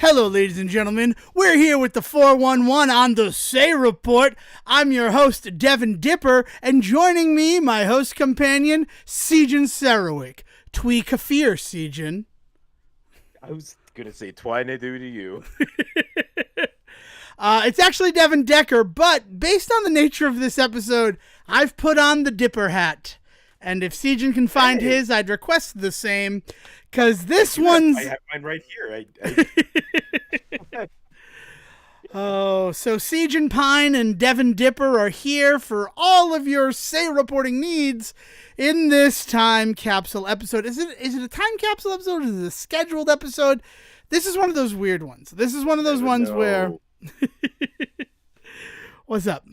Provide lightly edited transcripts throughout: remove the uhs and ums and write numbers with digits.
Hello, ladies and gentlemen. We're here with the 411 on the Say Report. I'm your host, Devin Dipper, and joining me, my host companion, Sejan Sarowick. Twee Kafir, Sejan. I was going to say twine I do to you. It's actually Devin Decker, but based on the nature of this episode, I've put on the Dipper hat. And if Sejan can find his, I'd request the same, because this one's... I have mine right here. Oh, so Sejan Pine and Devin Dipper are here for all of your Say reporting needs in this Time Capsule episode. Is it a Time Capsule episode? Is it a scheduled episode? This is one of those weird ones. This is one of those ones where... What's up?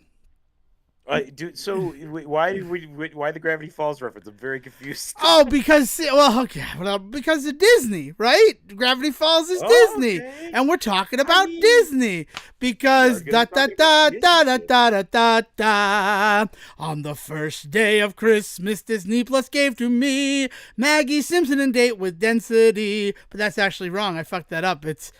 Why the Gravity Falls reference? I'm very confused. Oh, because of Disney, right? Gravity Falls is Disney, okay. And we're talking about Disney because da da da da da da da da da. On the first day of Christmas, Disney Plus gave to me Maggie Simpson and Date with Density. But that's actually wrong. I fucked that up. It's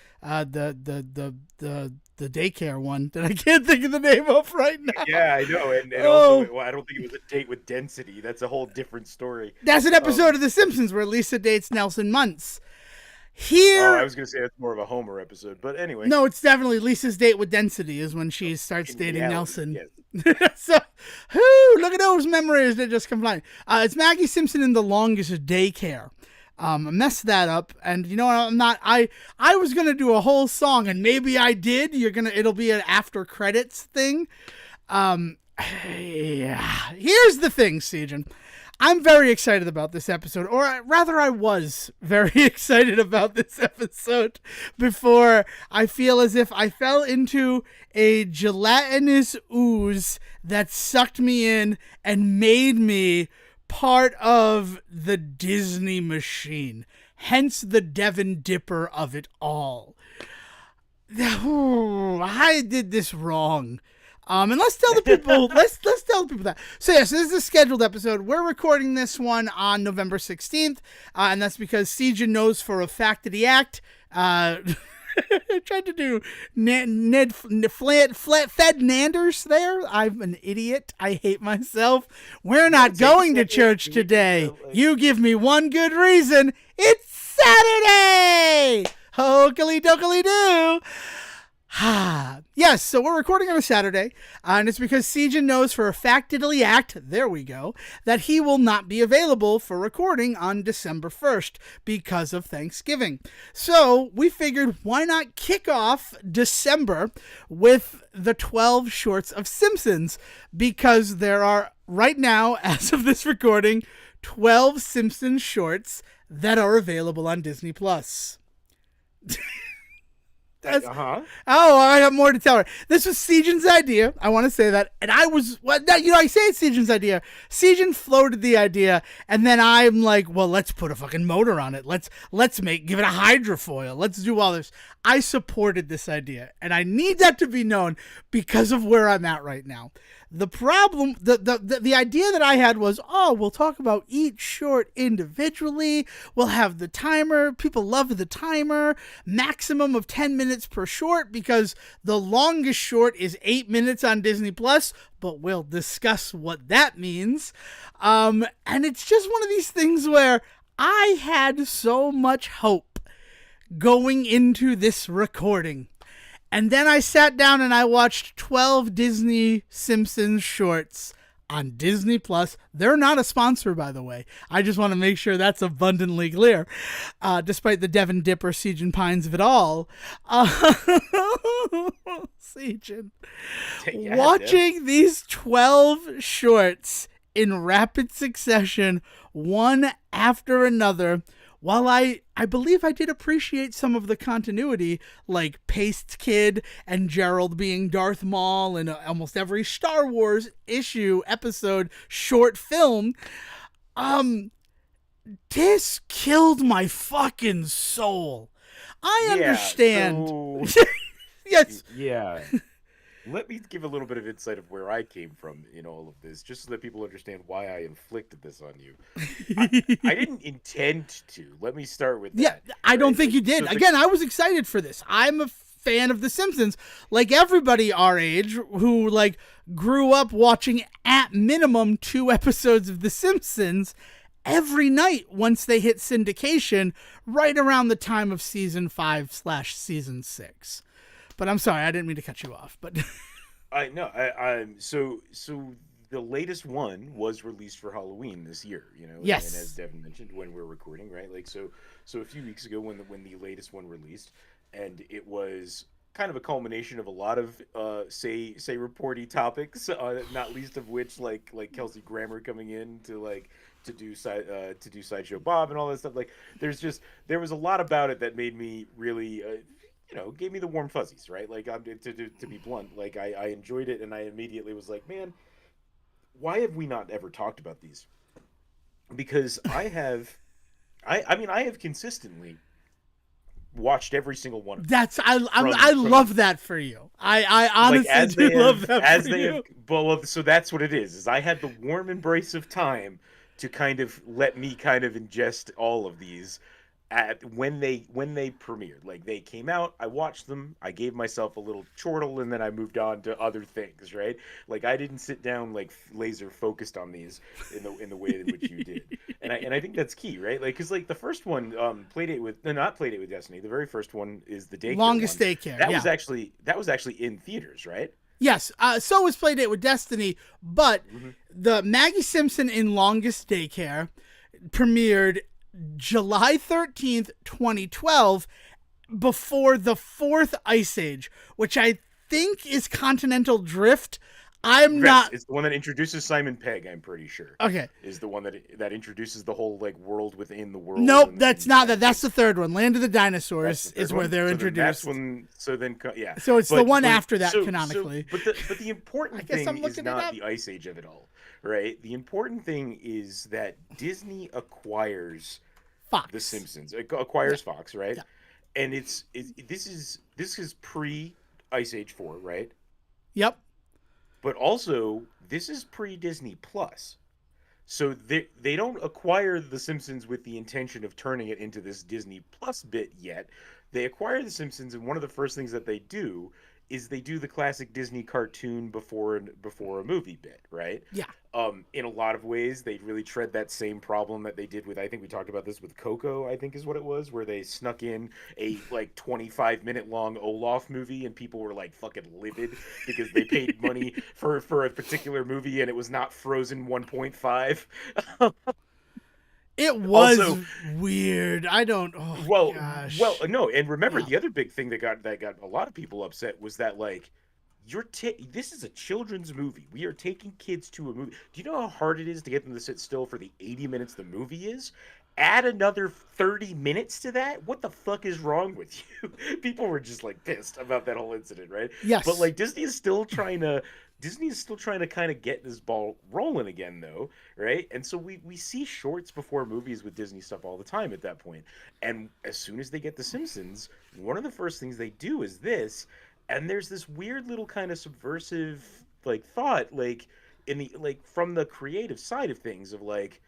the daycare one that I can't think of the name of right now. Yeah, I know. And also, I don't think it was a Date with Density. That's a whole different story. That's an episode of The Simpsons where Lisa dates Nelson Muntz. Here... I was going to say that's more of a Homer episode, but anyway. No, it's definitely Lisa's Date with Density is when she starts dating Nelson. Yes. So, look at those memories that just come flying. It's Maggie Simpson in The Longest Daycare. I messed that up, and you know what? I'm not. I was gonna do a whole song, and maybe I did. It'll be an after credits thing. Yeah. Here's the thing, Sejan. I'm very excited about this episode, or rather, I was very excited about this episode before I feel as if I fell into a gelatinous ooze that sucked me in and made me part of the Disney machine, hence the Devin Dipper of it all. I did this wrong. And let's tell the people, let's tell the people that. So yes, this is a scheduled episode. We're recording this one on November 16th, and that's because Sejan knows for a fact that he I tried to do fed Nanders there. I'm an idiot. I hate myself. We're not going to church today. You give me one good reason. It's Saturday. Hokely dokely doo. Yes, so we're recording on a Saturday, and it's because Sejan knows for a factidly act, there we go, that he will not be available for recording on December 1st because of Thanksgiving. So we figured why not kick off December with the 12 shorts of Simpsons, because there are, right now, as of this recording, 12 Simpsons shorts that are available on Disney+. Oh, I have more to tell her. This was Sejan's idea. I want to say that. And I say it's Sejan's idea. Sejan floated the idea, and then I'm like, well, let's put a fucking motor on it. Let's give it a hydrofoil. Let's do all this. I supported this idea, and I need that to be known because of where I'm at right now. The problem, the idea that I had was, we'll talk about each short individually. We'll have the timer. People love the timer. Maximum of 10 minutes per short because the longest short is 8 minutes on Disney Plus, but we'll discuss what that means. And it's just one of these things where I had so much hope going into this recording. And then I sat down and I watched 12 Disney Simpsons shorts on Disney Plus. They're not a sponsor, by the way. I just want to make sure that's abundantly clear. Despite the Devin Dipper, Sejan Pines of it all. Sejan. Yeah, watching these 12 shorts in rapid succession, one after another, while I believe I did appreciate some of the continuity, like Paste Kid and Gerald being Darth Maul in almost every Star Wars episode, short film, this killed my fucking soul. I understand. So... Yes. Yeah. let me give a little bit of insight of where I came from in all of this, just so that people understand why I inflicted this on you. I, I didn't intend to. Let me start with Yeah, that, I don't right? think Like, you did. so the Again, I was excited for this. I'm a fan of The Simpsons, like everybody our age who like grew up watching at minimum 2 episodes of The Simpsons every night once they hit syndication, right around the time of season 5/season 6. But I'm sorry, I didn't mean to cut you off. But I know. So the latest one was released for Halloween this year, and as yes, Devin mentioned when we're recording, right? Like so a few weeks ago when the latest one released, and it was kind of a culmination of a lot of say reporty topics, not least of which like Kelsey Grammer coming in to do Sideshow Bob and all that stuff. Like there was a lot about it that made me really gave me the warm fuzzies, right? Like to be blunt, like I enjoyed it, and I immediately was like, man, why have we not ever talked about these? Because I mean, I have consistently watched every single one of them that's I from love that for you. I like honestly do love that for as they have you. well, so that's what it is I had the warm embrace of time to kind of let me kind of ingest all of these at when they premiered. Like they came out, I watched them, I gave myself a little chortle, and then I moved on to other things, right? Like I didn't sit down like laser focused on these in the way in which you did. And I think that's key, right? Like cuz like the first one Playdate with no, not Playdate with Destiny. The very first one is the daycare Longest one. daycare, yeah. That was actually in theaters, right? Yes, so was Playdate with Destiny, but Mhm. the Maggie Simpson in Longest Daycare premiered July 13th, 2012, before the fourth Ice Age, which I think is Continental Drift. I'm Yes, not it's the one that introduces Simon Pegg, I'm pretty sure. okay. Is the one that introduces the whole like world within the world Nope, and that's not that. and That's things. the third one. Land of the That's the Dinosaurs third is where one. they're So then that's introduced. when yeah. So it's the one But after that canonically. but the I important guess thing I'm is looking it not up. the Ice Age of it all, right? The important thing is that Disney acquires The Fox. Simpsons. It Yeah, acquires Fox, right? yeah. And this is pre Ice Age 4, right? Yep. But also this is pre Disney Plus. So they don't acquire The Simpsons with the intention of turning it into this Disney Plus bit yet. They acquire The Simpsons, and one of the first things that they do is they do the classic Disney cartoon before a movie bit, right? Yeah. In a lot of ways, they really tread that same problem that they did with, I think we talked about this with Coco, I think is what it was, where they snuck in a like 25-minute long Olaf movie, and people were like fucking livid because they paid money for a particular movie and it was not Frozen 1.5. It was Also, weird. I don't. Oh gosh. no, and remember Yeah. the other big thing that got a lot of people upset was that like this is a children's movie. We are taking kids to a movie. Do you know how hard it is to get them to sit still for the 80 minutes the movie is? Add another 30 minutes to that? What the fuck is wrong with you? People were just like pissed about that whole incident, right? But Yes. like Disney is still trying to kind of get this ball rolling again though, right? And so we see shorts before movies with Disney stuff all the time at that point. And as soon as they get The Simpsons, one of the first things they do is this, and there's this weird little kind of subversive like thought like in the like from the creative side of things of like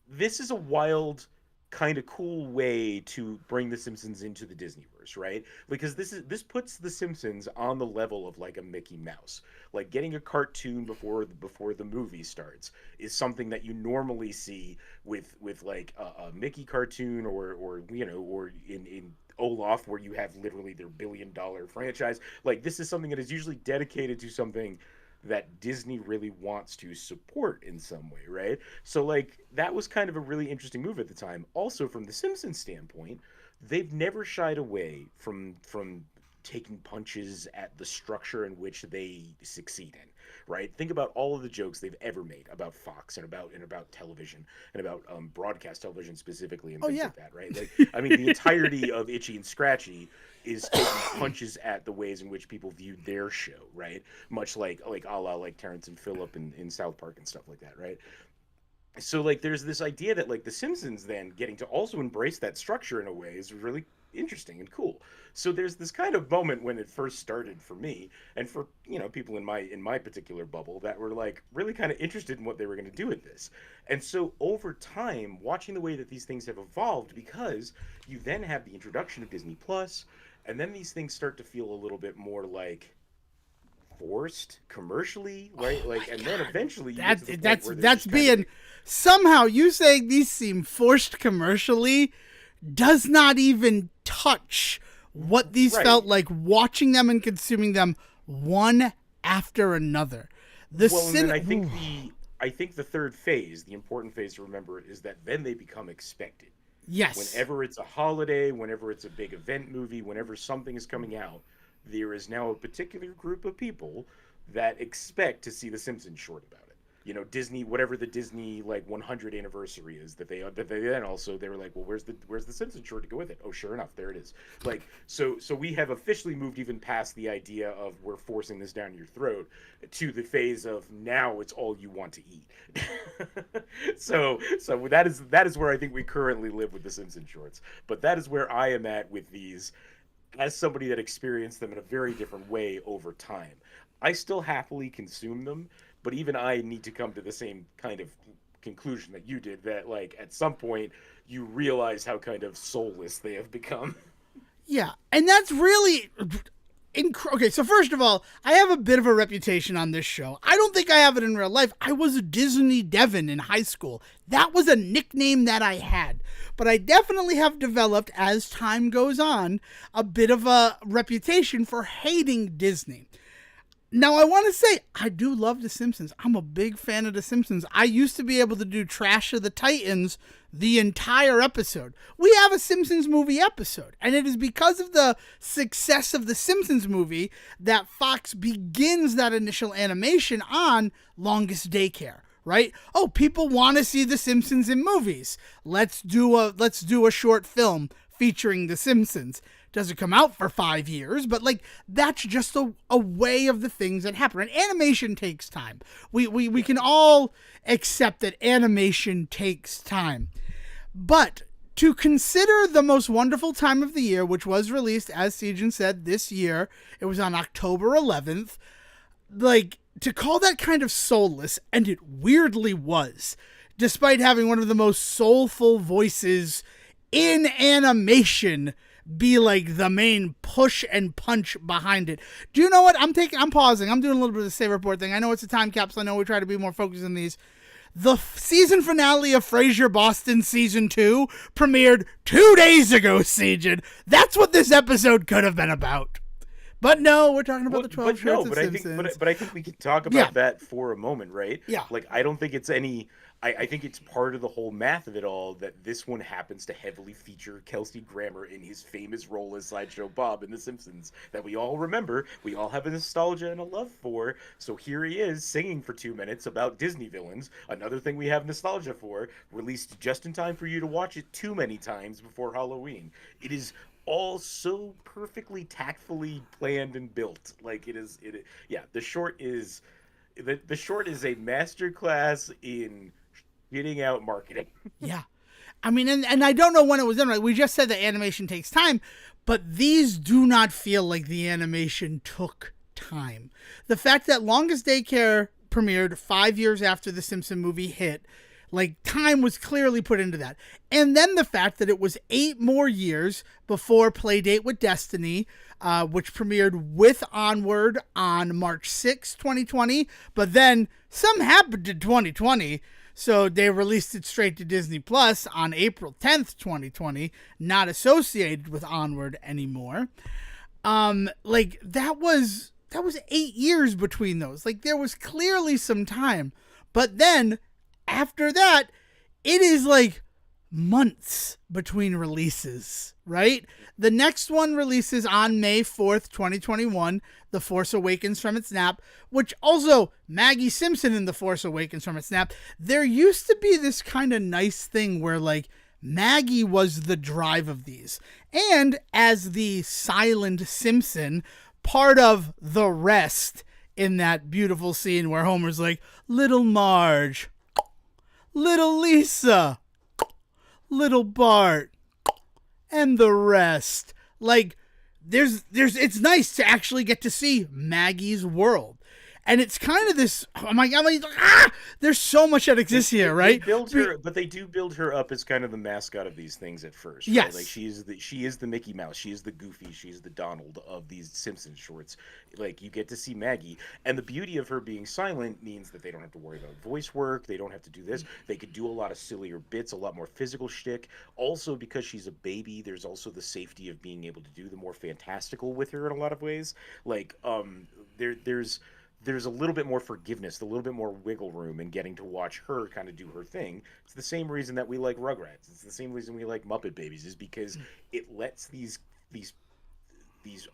this is a wild kind of cool way to bring the Simpsons into the Disneyverse, right? Because this puts the Simpsons on the level of like a Mickey Mouse. Like getting a cartoon before the movie starts is something that you normally see with like a Mickey cartoon or in Olaf where you have literally their $1 billion franchise. Like this is something that is usually dedicated to something that Disney really wants to support in some way, right? So like that was kind of a really interesting move at the time. Also from the Simpsons standpoint, they've never shied away from taking punches at the structure in which they succeed in, right? Think about all of the jokes they've ever made about Fox and about television and about broadcast television specifically and Oh things yeah. like that, right? Like I mean the entirety of Itchy and Scratchy is taking punches at the ways in which people viewed their show, right? Much like a la like Terrence and Phillip in South Park and stuff like that, right? So like there's this idea that like the Simpsons then getting to also embrace that structure in a way is really interesting and cool. So there's this kind of moment when it first started for me, and for people in my particular bubble that were like really kind of interested in what they were going to do with this. And so over time, watching the way that these things have evolved, because you then have the introduction of Disney Plus, and then these things start to feel a little bit more like forced commercially, right? Like, and then eventually you get to the point where that's being somehow you saying these seem forced commercially does not even touch what these felt like watching them and consuming them one after another. And then I think the third phase, the important phase to remember, is that then they become expected. Yes. Whenever it's a holiday, whenever it's a big event movie, whenever something is coming out, there is now a particular group of people that expect to see the Simpsons short about it. Disney, whatever the Disney like 100 anniversary is, that they then also they were like, well, where's the Simpsons short to go with it? Oh, sure enough, there it is. Like, so we have officially moved even past the idea of we're forcing this down your throat to the phase of now it's all you want to eat. so that is where I think we currently live with the Simpsons shorts. But that is where I am at with these, as somebody that experienced them in a very different way over time. I still happily consume them, but even I need to come to the same kind of conclusion that you did, that like at some point you realize how kind of soulless they have become. Yeah, and that's really okay. So first of all, I have a bit of a reputation on this show. I don't think I have it in real life. I was a Disney Devin in high school. That was a nickname that I had. But I definitely have developed, as time goes on, a bit of a reputation for hating Disney. Now, I want to say, I do love The Simpsons. I'm a big fan of The Simpsons. I used to be able to do Trash of the Titans the entire episode. We have a Simpsons movie episode, and it is because of the success of the Simpsons movie that Fox begins that initial animation on Longest Daycare, right? Oh, people want to see The Simpsons in movies. Let's do a short film featuring The Simpsons. Doesn't come out for 5 years, but like that's just a way of the things that happen. And animation takes time. We can all accept that animation takes time. But to consider the most wonderful time of the year, which was released, as Sejan said, this year, it was on October 11th, like to call that kind of soulless, and it weirdly was, despite having one of the most soulful voices in animation be like the main push and punch behind it. Do you know what? I'm pausing. I'm doing a little bit of the Save Report thing. I know it's a time capsule. I know we try to be more focused on these. The season finale of Frasier Boston Season 2 premiered 2 days ago, Sejan. That's what this episode could have been about. But no, we're talking about the 12 shorts of Simpsons. I think we can talk about that for a moment, right? Yeah. Like, I don't think it's any... I think it's part of the whole math of it all that this one happens to heavily feature Kelsey Grammer in his famous role as Sideshow Bob in The Simpsons that we all remember, we all have a nostalgia and a love for. So here he is singing for 2 minutes about Disney villains, another thing we have nostalgia for, released just in time for you to watch it too many times before Halloween. It is all so perfectly tactfully planned and built. Like the short is a masterclass in getting out marketing. Yeah. I mean, and I don't know when it was done. Right? We just said that animation takes time, but these do not feel like the animation took time. The fact that Longest Daycare premiered 5 years after the Simpson movie hit, like time was clearly put into that. And then the fact that it was 8 more years before Playdate with Destiny, which premiered with Onward on March 6, 2020. But then something happened in 2020. So they released it straight to Disney Plus on April 10th, 2020, not associated with Onward anymore. Like that was 8 years between those. Like there was clearly some time. But then after that, it is like months between releases, right? The next one releases on May 4th, 2021, The Force Awakens from its nap, which also Maggie Simpson in The Force Awakens from its nap. There used to be this kind of nice thing where like Maggie was the drive of these. And as the silent Simpson, part of the rest in that beautiful scene where Homer's like, little Marge, little Lisa, little Bart, and the rest. Like, it's nice to actually get to see Maggie's world. And it's kind of this. Oh my god! There's so much that exists here, right? They build her, but they do build her up as kind of the mascot of these things at first. Right? Yes, like she is the Mickey Mouse, she is the Goofy, she is the Donald of these Simpsons shorts. Like you get to see Maggie, and the beauty of her being silent means that they don't have to worry about voice work. They don't have to do this. They could do a lot of sillier bits, a lot more physical shtick. Also, because she's a baby, there's also the safety of being able to do the more fantastical with her in a lot of ways. Like there's a little bit more forgiveness, a little bit more wiggle room in getting to watch her kind of do her thing. It's the same reason that we like Rugrats. It's the same reason we like Muppet Babies, is because it lets these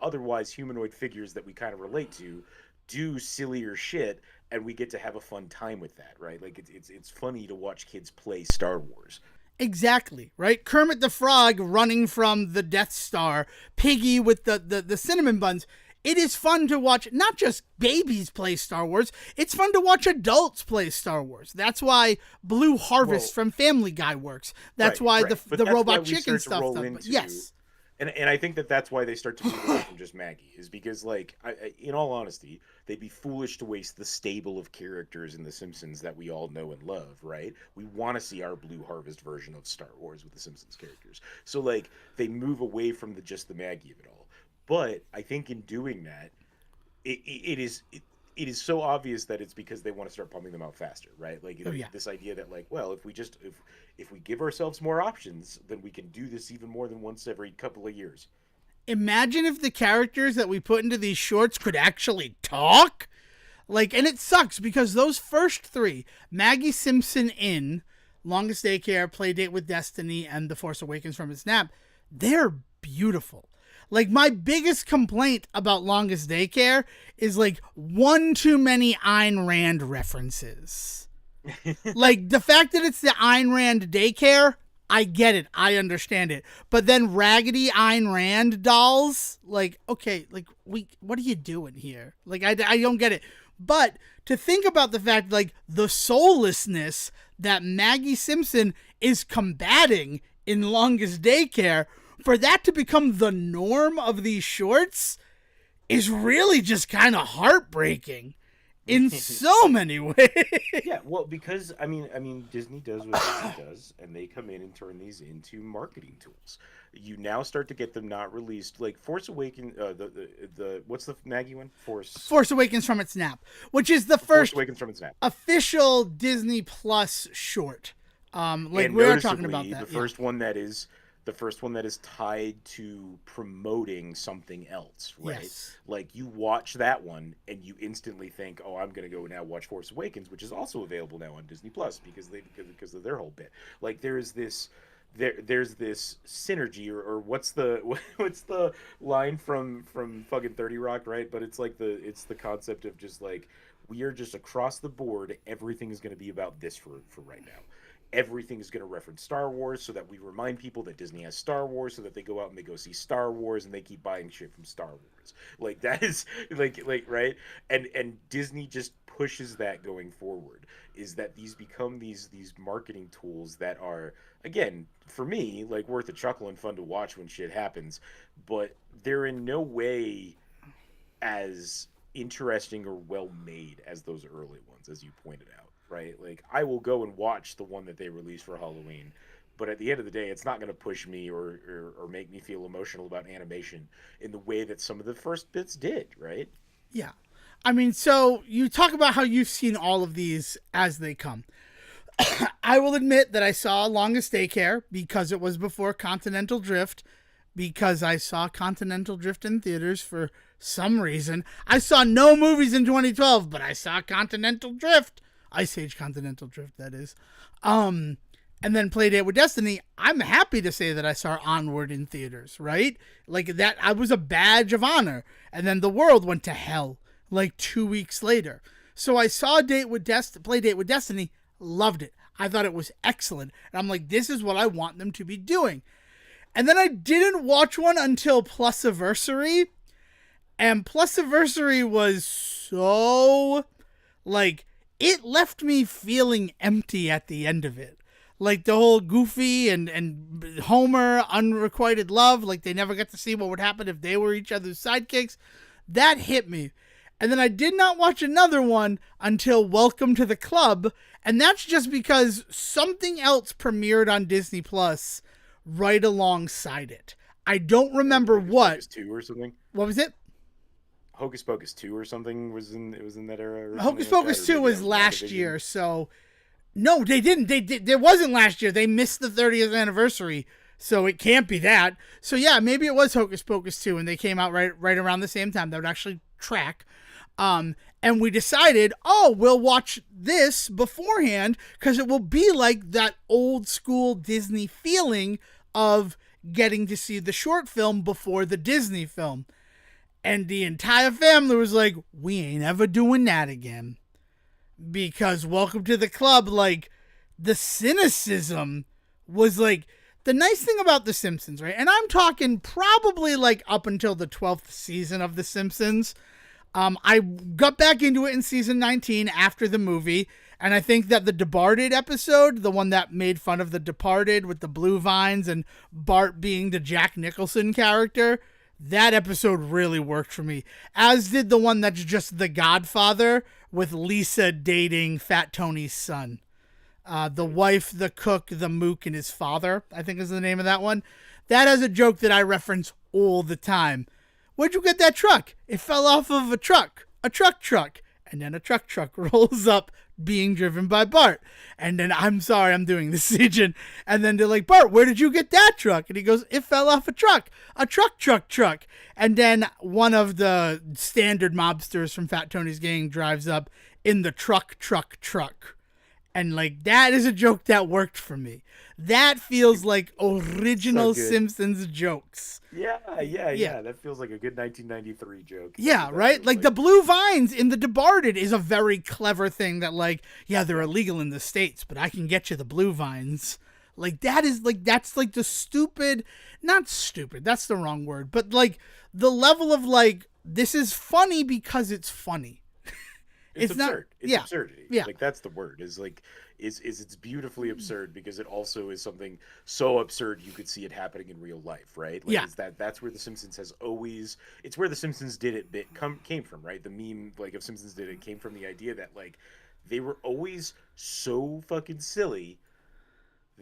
otherwise humanoid figures that we kind of relate to do sillier shit, and we get to have a fun time with that, right? Like it's funny to watch kids play Star Wars. Exactly, right? Kermit the Frog running from the Death Star, Piggy with the cinnamon buns. It is fun to watch not just babies play Star Wars, it's fun to watch adults play Star Wars. That's why Blue Harvest from Family Guy works. That's why the Robot Chicken stuff. Yes. And I think that's why they start to move away from just Maggie, is because, like, in all honesty, they'd be foolish to waste the stable of characters in The Simpsons that we all know and love, right? We want to see our Blue Harvest version of Star Wars with the Simpsons characters. So, like, they move away from just the Maggie of it all. But I think in doing that, it is so obvious that it's because they want to start pumping them out faster, right? Like this idea that, like, well, if we give ourselves more options, then we can do this even more than once every couple of years. Imagine if the characters that we put into these shorts could actually talk. Like, and it sucks because those first three, Maggie Simpson in Longest Daycare, Playdate with Destiny, and The Force Awakens from its nap, they're beautiful. Like, my biggest complaint about Longest Daycare is, like, one too many Ayn Rand references. Like, the fact that it's the Ayn Rand daycare, I get it. I understand it. But then raggedy Ayn Rand dolls, like, okay, like, what are you doing here? Like, I don't get it. But to think about the fact, like, the soullessness that Maggie Simpson is combating in Longest Daycare, for that to become the norm of these shorts is really just kind of heartbreaking in so many ways. Yeah, well, because I mean, Disney does what Disney does, and they come in and turn these into marketing tools. You now start to get them not released, like Force Awakens. The what's the Maggie one? Force Awakens from its nap, which is the first Force Awakens from its nap official Disney Plus short. Like we're talking about that. The first one that is tied to promoting something else, right? Yes. Like, you watch that one and you instantly think, "Oh, I'm going to go now watch Force Awakens," which is also available now on Disney Plus because of their whole bit. Like, there's this synergy, or what's the line from fucking 30 Rock, right? But it's like it's the concept of just like, we are just across the board, everything is going to be about this for right now. Everything is going to reference Star Wars, so that we remind people that Disney has Star Wars, so that they go out and they go see Star Wars and they keep buying shit from Star Wars. Like, that is like right? And Disney just pushes that going forward, is that these become these marketing tools that are, again, for me, like, worth a chuckle and fun to watch when shit happens, but they're in no way as interesting or well made as those early ones, as you pointed out. Right? Like, I will go and watch the one that they released for Halloween, but at the end of the day, it's not going to push me or make me feel emotional about animation in the way that some of the first bits did, right? Yeah. I mean, so you talk about how you've seen all of these as they come. I will admit that I saw Longest Daycare because it was before Continental Drift, because I saw Continental Drift in theaters for some reason. I saw no movies in 2012, but I saw Continental Drift. Ice Age Continental Drift, that is. And then Playdate with Destiny. I'm happy to say that I saw Onward in theaters, right? Like, that, I was a badge of honor. And then the world went to hell, like, 2 weeks later. So I saw Playdate with Destiny, loved it. I thought it was excellent. And I'm like, this is what I want them to be doing. And then I didn't watch one until Plusiversary. And Plusiversary was so, like, it left me feeling empty at the end of it. Like the whole Goofy and Homer unrequited love, like they never got to see what would happen if they were each other's sidekicks. That hit me. And then I did not watch another one until Welcome to the Club, and that's just because something else premiered on Disney Plus right alongside it. I don't remember what. Hocus Pocus 2 or something. What was it? Hocus Pocus 2 or something was in that era. Hocus Pocus 2 was last year, so no, they didn't. They did. It wasn't last year. They missed the 30th anniversary, so it can't be that. So yeah, maybe it was Hocus Pocus 2, and they came out right around the same time. That would actually track. And we decided, we'll watch this beforehand because it will be like that old school Disney feeling of getting to see the short film before the Disney film. And the entire family was like, we ain't ever doing that again. Because Welcome to the Club, like, the cynicism was like, the nice thing about The Simpsons, right? And I'm talking probably like up until the 12th season of The Simpsons. I got back into it in season 19 after the movie, and I think that the Departed episode, the one that made fun of the Departed with the blue vines and Bart being the Jack Nicholson character, that episode really worked for me. As did the one that's just The Godfather with Lisa dating Fat Tony's son. The wife, the cook, the mook, and his father, I think is the name of that one. That has a joke that I reference all the time. Where'd you get that truck? It fell off of a truck. And then a truck rolls up being driven by Bart. And then, I'm sorry, I'm doing this, Sijan. And then they're like, Bart, where did you get that truck? And he goes, it fell off a truck. A truck. And then one of the standard mobsters from Fat Tony's gang drives up in the truck. And like, that is a joke that worked for me. That feels like original Simpsons jokes. Yeah. That feels like a good 1993 joke. Yeah, right? Like the blue vines in the Departed is a very clever thing that, like, yeah, they're illegal in the States, but I can get you the blue vines. Like, that is like, that's like the not stupid, that's the wrong word, but like the level of like, this is funny because it's funny. It's absurd. It's absurdity. Yeah. Like, that's the word. Is like, it's beautifully absurd because it also is something so absurd you could see it happening in real life, right? Like, that's where The Simpsons has always. It's where The Simpsons did it came from, right? The meme like of Simpsons did it came from the idea that like they were always so fucking silly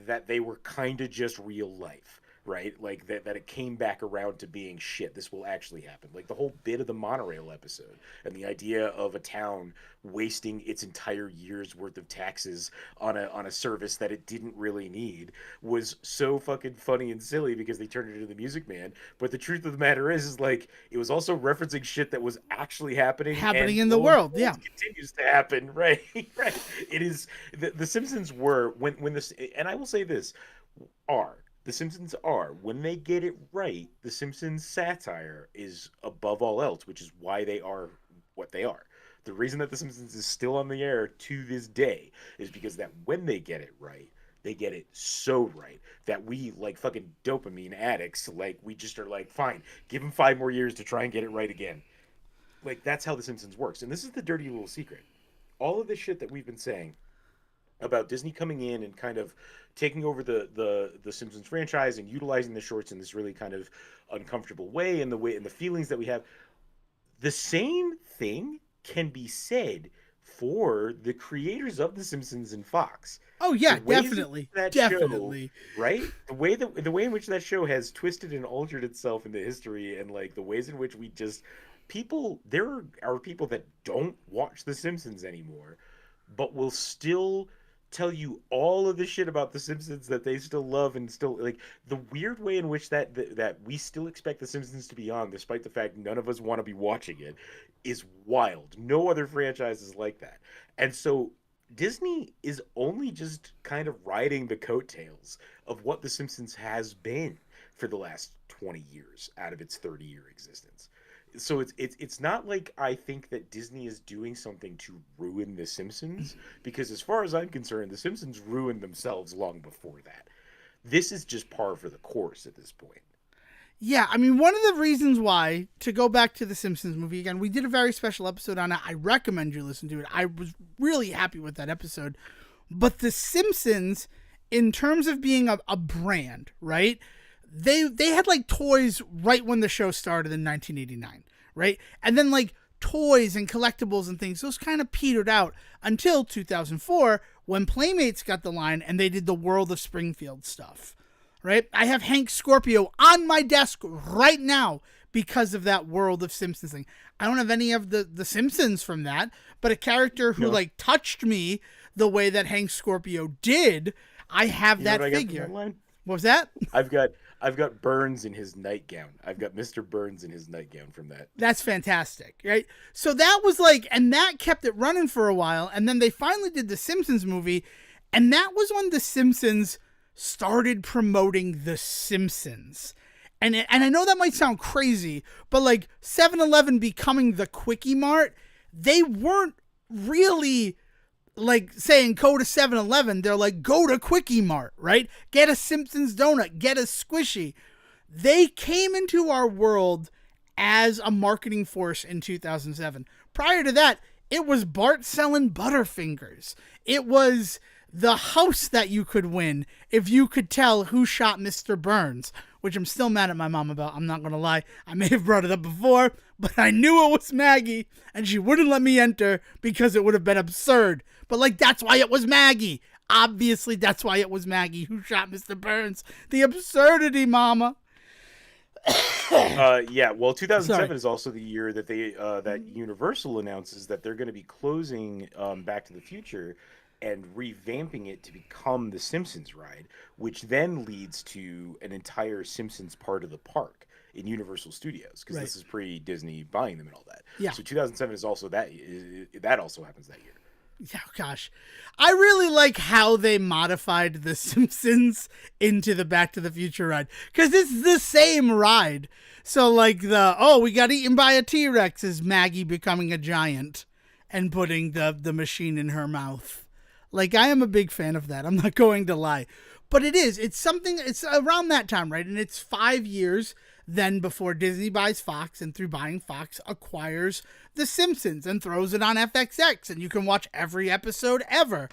that they were kind of just real life. Right, like that it came back around to being shit. This will actually happen. Like the whole bit of the monorail episode and the idea of a town wasting its entire year's worth of taxes on a service that it didn't really need was so fucking funny and silly because they turned it into the Music Man. But the truth of the matter is like it was also referencing shit that was actually happening in the world. Yeah, continues to happen. Right. It is the Simpsons were when this, and I will say this The Simpsons are, when they get it right, The Simpsons satire is above all else, which is why they are what they are. The reason that The Simpsons is still on the air to this day is because that when they get it right, they get it so right that we, like fucking dopamine addicts, like we just are like, fine, give them 5 more years to try and get it right again. Like, that's how The Simpsons works. And this is the dirty little secret. All of this shit that we've been saying about Disney coming in and kind of taking over the Simpsons franchise and utilizing the shorts in this really kind of uncomfortable way and the feelings that we have. The same thing can be said for the creators of The Simpsons and Fox. Oh yeah, definitely. Show, right? The way in which that show has twisted and altered itself into history and like the ways in which we just there are people that don't watch The Simpsons anymore, but will still tell you all of the shit about The Simpsons that they still love and still like the weird way in which that we still expect The Simpsons to be on, despite the fact none of us want to be watching it, is wild. No other franchise is like that. And so Disney is only just kind of riding the coattails of what The Simpsons has been for the last 20 years out of its 30-year existence. So it's not like I think that Disney is doing something to ruin The Simpsons, because as far as I'm concerned, The Simpsons ruined themselves long before that. This is just par for the course at this point. Yeah, I mean, one of the reasons why, to go back to the Simpsons movie again, we did a very special episode on it. I recommend you listen to it. I was really happy with that episode. But The Simpsons in terms of being a brand, right? They had like toys right when the show started in 1989, right? And then like toys and collectibles and things, those kind of petered out until 2004 when Playmates got the line and they did the World of Springfield stuff, right? I have Hank Scorpio on my desk right now because of that World of Simpsons thing. I don't have any of the Simpsons from that, but a character who like touched me the way that Hank Scorpio did, I have that figure. What was that? I've got Burns in his nightgown. I've got Mr. Burns in his nightgown from that. That's fantastic, right? So that was like, and that kept it running for a while, and then they finally did the Simpsons movie, and that was when the Simpsons started promoting the Simpsons. And I know that might sound crazy, but like 7-Eleven becoming the Quickie Mart, they weren't really like saying go to 7-Eleven. They're like, go to Quickie Mart, right? Get a Simpsons donut, get a squishy. They came into our world as a marketing force in 2007. Prior to that, it was Bart selling Butterfingers. It was the house that you could win if you could tell who shot Mr. Burns, which I'm still mad at my mom about. I'm not going to lie. I may have brought it up before, but I knew it was Maggie, and she wouldn't let me enter because it would have been absurd. But, like, that's why it was Maggie. Obviously, that's why it was Maggie who shot Mr. Burns. The absurdity, mama. Yeah, well, 2007 is also the year that they that Universal announces that they're going to be closing Back to the Future and revamping it to become the Simpsons ride, which then leads to an entire Simpsons part of the park in Universal Studios, because this is pre-Disney buying them and all that. Yeah. So 2007 is also that also happens that year. Yeah, gosh. I really like how they modified The Simpsons into the Back to the Future ride, because it's the same ride. So, like, we got eaten by a T-Rex is Maggie becoming a giant and putting the machine in her mouth. Like, I am a big fan of that. I'm not going to lie. But it's around that time, right? And it's 5 years then before Disney buys Fox, and through buying Fox acquires The Simpsons and throws it on FXX, and you can watch every episode ever.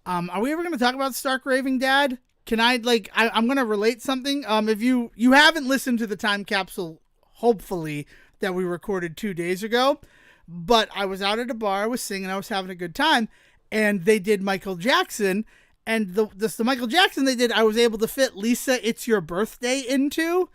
Are we ever going to talk about Stark Raving Dad? Can I'm going to relate something. If you haven't listened to the Time Capsule, hopefully, that we recorded 2 days ago, but I was out at a bar, I was singing, I was having a good time, and they did Michael Jackson, and the Michael Jackson they did, I was able to fit Lisa, It's Your Birthday into,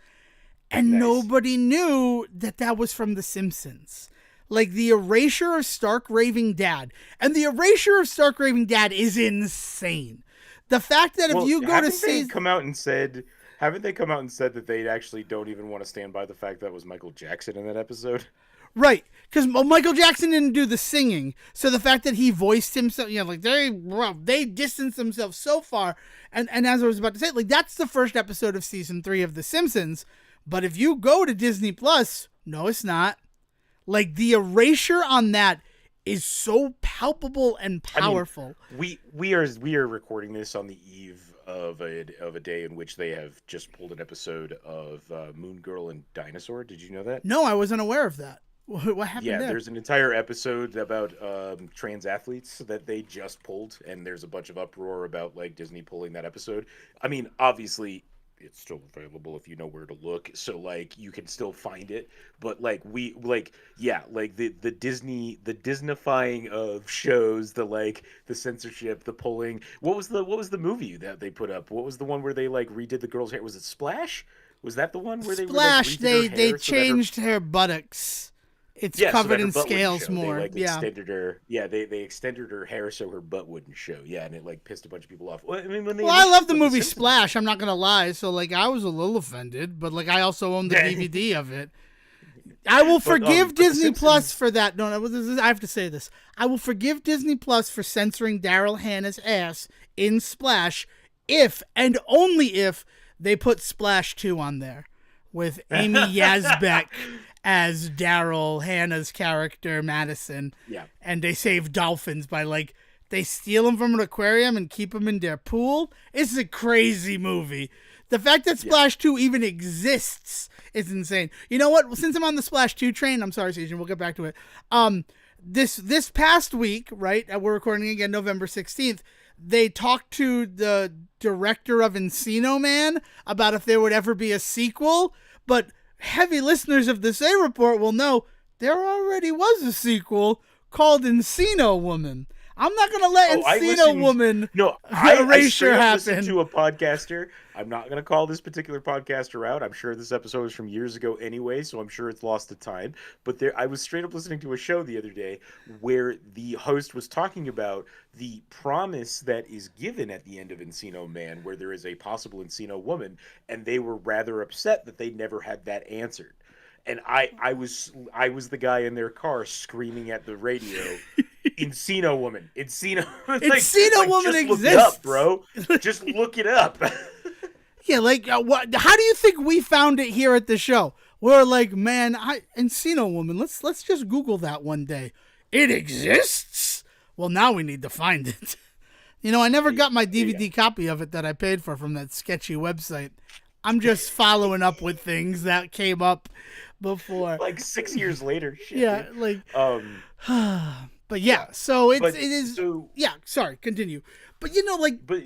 and nice. Nobody knew that was from The Simpsons. Like, the erasure of Stark Raving Dad. And the erasure of Stark Raving Dad is insane. The fact that if you go to see... Haven't they come out and said that they actually don't even want to stand by the fact that was Michael Jackson in that episode? Right, because Michael Jackson didn't do the singing, so the fact that he voiced himself, they distanced themselves so far, and as I was about to say, like, that's the first episode of season 3 of The Simpsons, but if you go to Disney Plus, no, it's not. Like, the erasure on that is so palpable and powerful. I mean, we are recording this on the eve of a day in which they have just pulled an episode of Moon Girl and Dinosaur. Did you know that? No, I wasn't aware of that. What happened there? There's an entire episode about trans athletes that they just pulled, and there's a bunch of uproar about, like, Disney pulling that episode. I mean, obviously, it's still available if you know where to look, so, like, you can still find it, but, like, the Disneyfying of shows, the censorship, the pulling. What was the movie that they put up? What was the one where they, like, redid the girl's hair? Was it Splash? Was that the one where they Splash? They changed her buttocks. It's covered in scales more. They extended her hair so her butt wouldn't show. Yeah, and it, like, pissed a bunch of people off. Well, I mean, I love the movie Splash. I'm not gonna lie. So, like, I was a little offended, but, like, I also own the DVD of it. I will forgive Disney Plus for that. No, I have to say this. I will forgive Disney Plus for censoring Daryl Hannah's ass in Splash if and only if they put Splash 2 on there with Amy Yazbek as Daryl Hannah's character, Madison. Yeah. And they save dolphins by, like, they steal them from an aquarium and keep them in their pool. It's a crazy movie. The fact that Splash 2 even exists is insane. You know what? Since I'm on the Splash 2 train, I'm sorry, Susan, we'll get back to it. This past week, right, we're recording again November 16th, they talked to the director of Encino Man about if there would ever be a sequel, but heavy listeners of the Say Report will know there already was a sequel called Encino Woman. I'm not going to let Encino Woman erasure happen. Listened to a podcaster. I'm not going to call this particular podcaster out. I'm sure this episode is from years ago anyway, so I'm sure it's lost to time. But I was straight up listening to a show the other day where the host was talking about the promise that is given at the end of Encino Man, where there is a possible Encino Woman, and they were rather upset that they never had that answered. And I was the guy in their car screaming at the radio, Encino Woman. Encino Woman just exists. Look it up, bro. Just look it up. Yeah, like what? How do you think we found it here at the show? We're like, man, Encino Woman. Let's just Google that one day. It exists. Well, now we need to find it. You know, I never got my DVD copy of it that I paid for from that sketchy website. I'm just following up with things that came up before. Like 6 years later. Shit, yeah, dude. like. But yeah, so it is. So, yeah, sorry, continue. But you know, like. But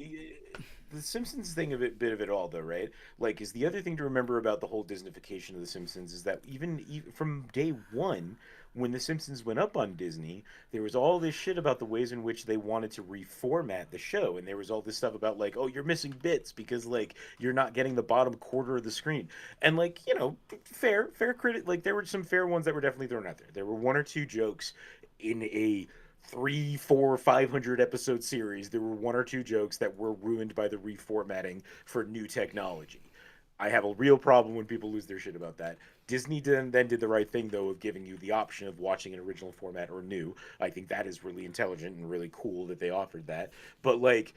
the Simpsons thing, bit of it all, though, right? Like, is the other thing to remember about the whole Disneyfication of the Simpsons is that even from day one, when the Simpsons went up on Disney, there was all this shit about the ways in which they wanted to reformat the show, and there was all this stuff about like, oh, you're missing bits because like you're not getting the bottom quarter of the screen, and like, you know, fair critic, like there were some fair ones that were definitely thrown out there. There were one or two jokes in a 300, 400, 500 episode series. There were one or two jokes that were ruined by the reformatting for new technology. I have a real problem when people lose their shit about that. Disney then did the right thing, though, of giving you the option of watching an original format or new. I think that is really intelligent and really cool that they offered that. But like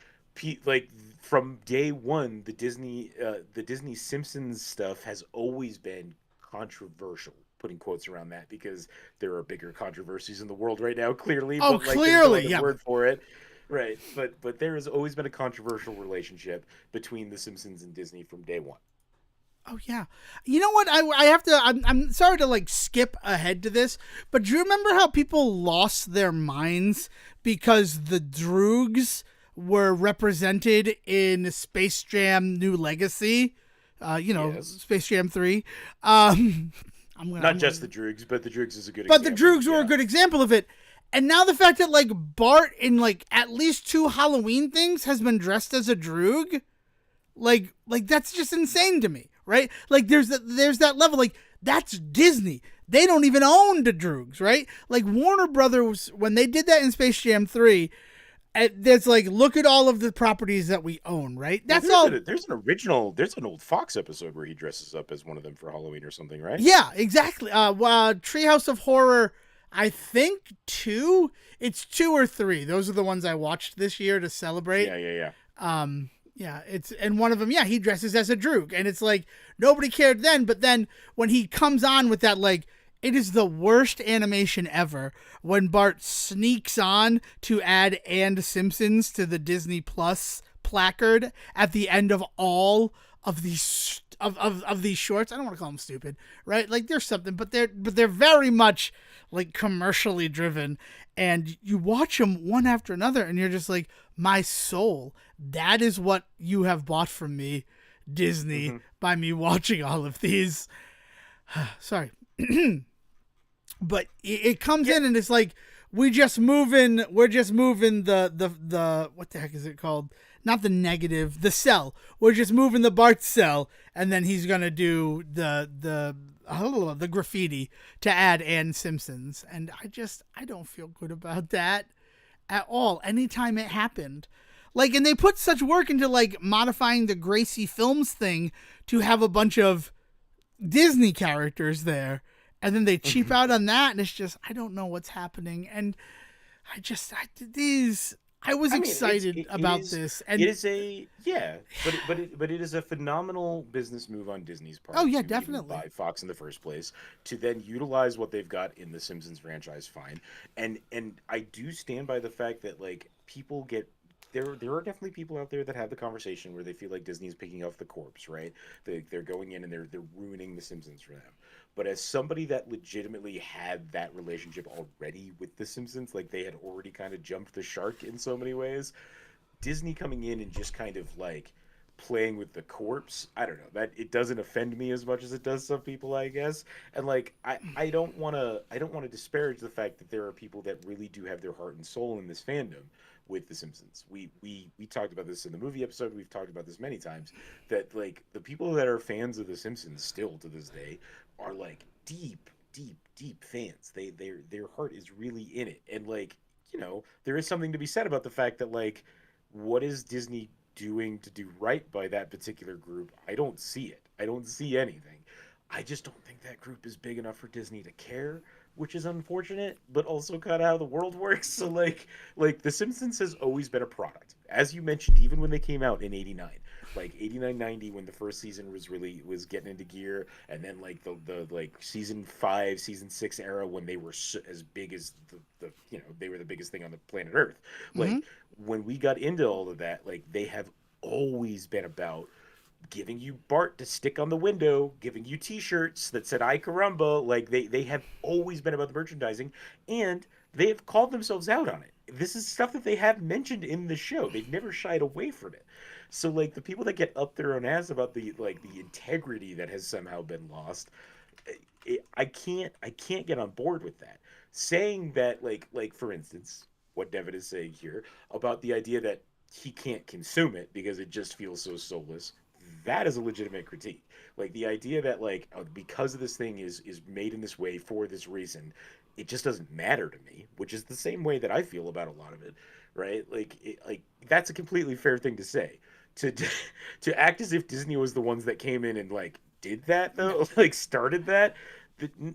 from day one, the Disney Simpsons stuff has always been controversial. Putting quotes around that because there are bigger controversies in the world right now. Clearly, but clearly, yeah. Word for it. Right, but there has always been a controversial relationship between the Simpsons and Disney from day one. Oh yeah, you know what? I have to. I'm sorry to like skip ahead to this, but do you remember how people lost their minds because the Droogs were represented in Space Jam: New Legacy? Yes. Space Jam 3. Not just the Droogs, but the Droogs is a good example. But the Droogs were a good example of it. And now the fact that like Bart in like at least 2 Halloween things has been dressed as a Droog, like that's just insane to me, right? Like there's that level, like that's Disney. They don't even own the Droogs, right? Like Warner Brothers, when they did that in Space Jam 3, there's like, look at all of the properties that we own, right? That's all. There's an old Fox episode where he dresses up as one of them for Halloween or something, right? Yeah, exactly. Treehouse of Horror, I think 2. It's 2 or 3. Those are the ones I watched this year to celebrate. Yeah. Yeah, and one of them, he dresses as a Droog, and it's like nobody cared then, but then when he comes on with that, like, it is the worst animation ever when Bart sneaks on to add "and Simpsons" to the Disney Plus placard at the end of all of these of these shorts. I don't want to call them stupid, right? Like there's something, but they're very much like commercially driven, and you watch them one after another, and you're just like, my soul, that is what you have bought from me, Disney, by me watching all of these. Sorry. But it comes in and it's like we're just moving the what the heck is it called? Not the negative, the cell. We're just moving the Bart cell, and then he's gonna do the graffiti to add "and Simpsons," and I don't feel good about that at all. Anytime it happened, like, and they put such work into like modifying the Gracie Films thing to have a bunch of Disney characters there. And then they cheap out on that, and it's just, I don't know what's happening. And I was excited about this. And it is but it is a phenomenal business move on Disney's part. Oh yeah, definitely. Buy Fox in the first place to then utilize what they've got in the Simpsons franchise. Fine, and I do stand by the fact that like people get. There are definitely people out there that have the conversation where they feel like Disney's picking off the corpse, right? They're going in and they're ruining the Simpsons for them. But as somebody that legitimately had that relationship already with the Simpsons, like they had already kind of jumped the shark in so many ways, Disney coming in and just kind of like playing with the corpse, I don't know, that it doesn't offend me as much as it does some people, I guess. And like I don't want to disparage the fact that there are people that really do have their heart and soul in this fandom with the Simpsons. We talked about this in the movie episode, we've talked about this many times, that like the people that are fans of the Simpsons still to this day are like deep fans. Their heart is really in it. And like, you know, there is something to be said about the fact that like, what is Disney doing to do right by that particular group? I don't see it. I don't see anything. I just don't think that group is big enough for Disney to care, which is unfortunate, but also kind of how the world works. So like The Simpsons has always been a product. As you mentioned, even when they came out in 89, like 89 90 when the first season was getting into gear, and then like the like season 5, season 6 era when they were as big as the you know, they were the biggest thing on the planet Earth. Mm-hmm. Like when we got into all of that, like they have always been about giving you Bart to stick on the window, giving you T-shirts that said "I caramba." Like they have always been about the merchandising, and they have called themselves out on it. This is stuff that they have mentioned in the show. They've never shied away from it. So like the people that get up their own ass about the like the integrity that has somehow been lost, I can't get on board with that. Saying that like for instance, what Devin is saying here about the idea that he can't consume it because it just feels so soulless. That is a legitimate critique. Like the idea that like because of this thing is made in this way for this reason, it just doesn't matter to me, which is the same way that I feel about a lot of it, right? Like that's a completely fair thing to say. To to act as if Disney was the ones that came in and like did that though, like started that.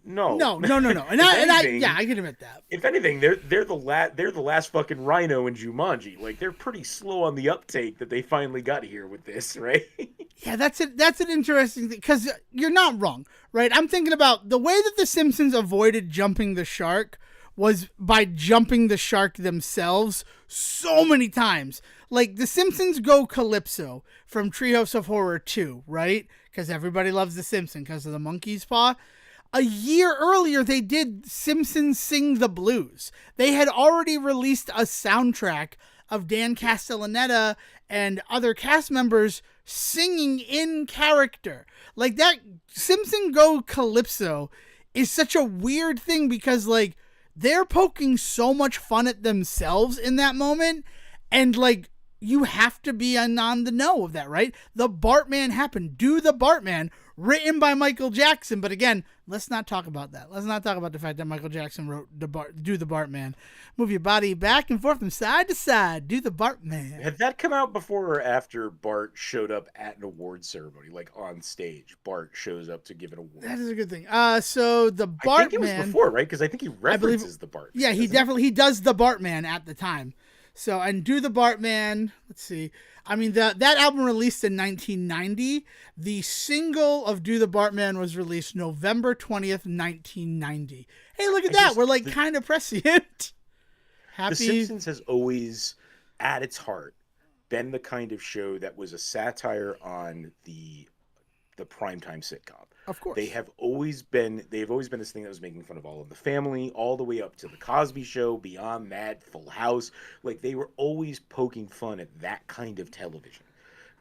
No. No. And If yeah, anything, I can admit that. if anything, they're the last fucking rhino in Jumanji. Like they're pretty slow on the uptake that they finally got here with this, right? Yeah, that's it. That's an interesting thing because you're not wrong, right? I'm thinking about the way that the Simpsons avoided jumping the shark was by jumping the shark themselves so many times. Like the Simpsons go Calypso from Treehouse of Horror 2, right? Because everybody loves the Simpsons because of the monkey's paw. A year earlier, they did Simpsons Sing the Blues. They had already released a soundtrack of Dan Castellaneta and other cast members singing in character. Like that Simpson Go Calypso is such a weird thing because like they're poking so much fun at themselves in that moment, and like you have to be on the know of that, right? The Bartman happened. Do the Bartman, written by Michael Jackson. But again, let's not talk about that. Let's not talk about the fact that Michael Jackson wrote Do the Bartman. Move your body back and forth from side to side. Do the Bartman. Had that come out before or after Bart showed up at an award ceremony, like on stage? Bart shows up to give an award. That is a good thing. So the Bartman. I think it was before, right? Because I think he references the Bart. Yeah, he does the Bartman at the time. So, and Do the Bartman, let's see. I mean, that album released in 1990. The single of Do the Bartman was released November 20th, 1990. Hey, look at that. We're like kind of prescient. Happy. The Simpsons has always, at its heart, been the kind of show that was a satire on the primetime sitcom. Of course. They've always been this thing that was making fun of All in the Family, all the way up to the Cosby Show, beyond that, Full House. Like they were always poking fun at that kind of television,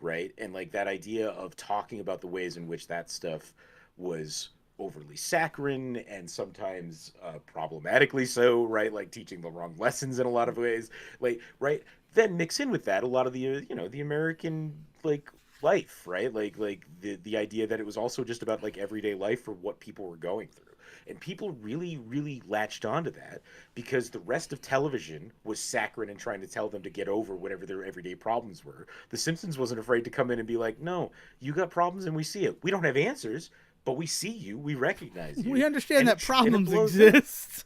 right? And like that idea of talking about the ways in which that stuff was overly saccharine and sometimes problematically so, right? Like teaching the wrong lessons in a lot of ways, like right. Then mix in with that a lot of the the American like life, right? Like the idea that it was also just about like everyday life for what people were going through. And people really latched onto that because the rest of television was saccharine and trying to tell them to get over whatever their everyday problems were. The Simpsons wasn't afraid to come in and be like, no, you got problems and we see it. We don't have answers, but we see you, we recognize you. We understand that problems exist.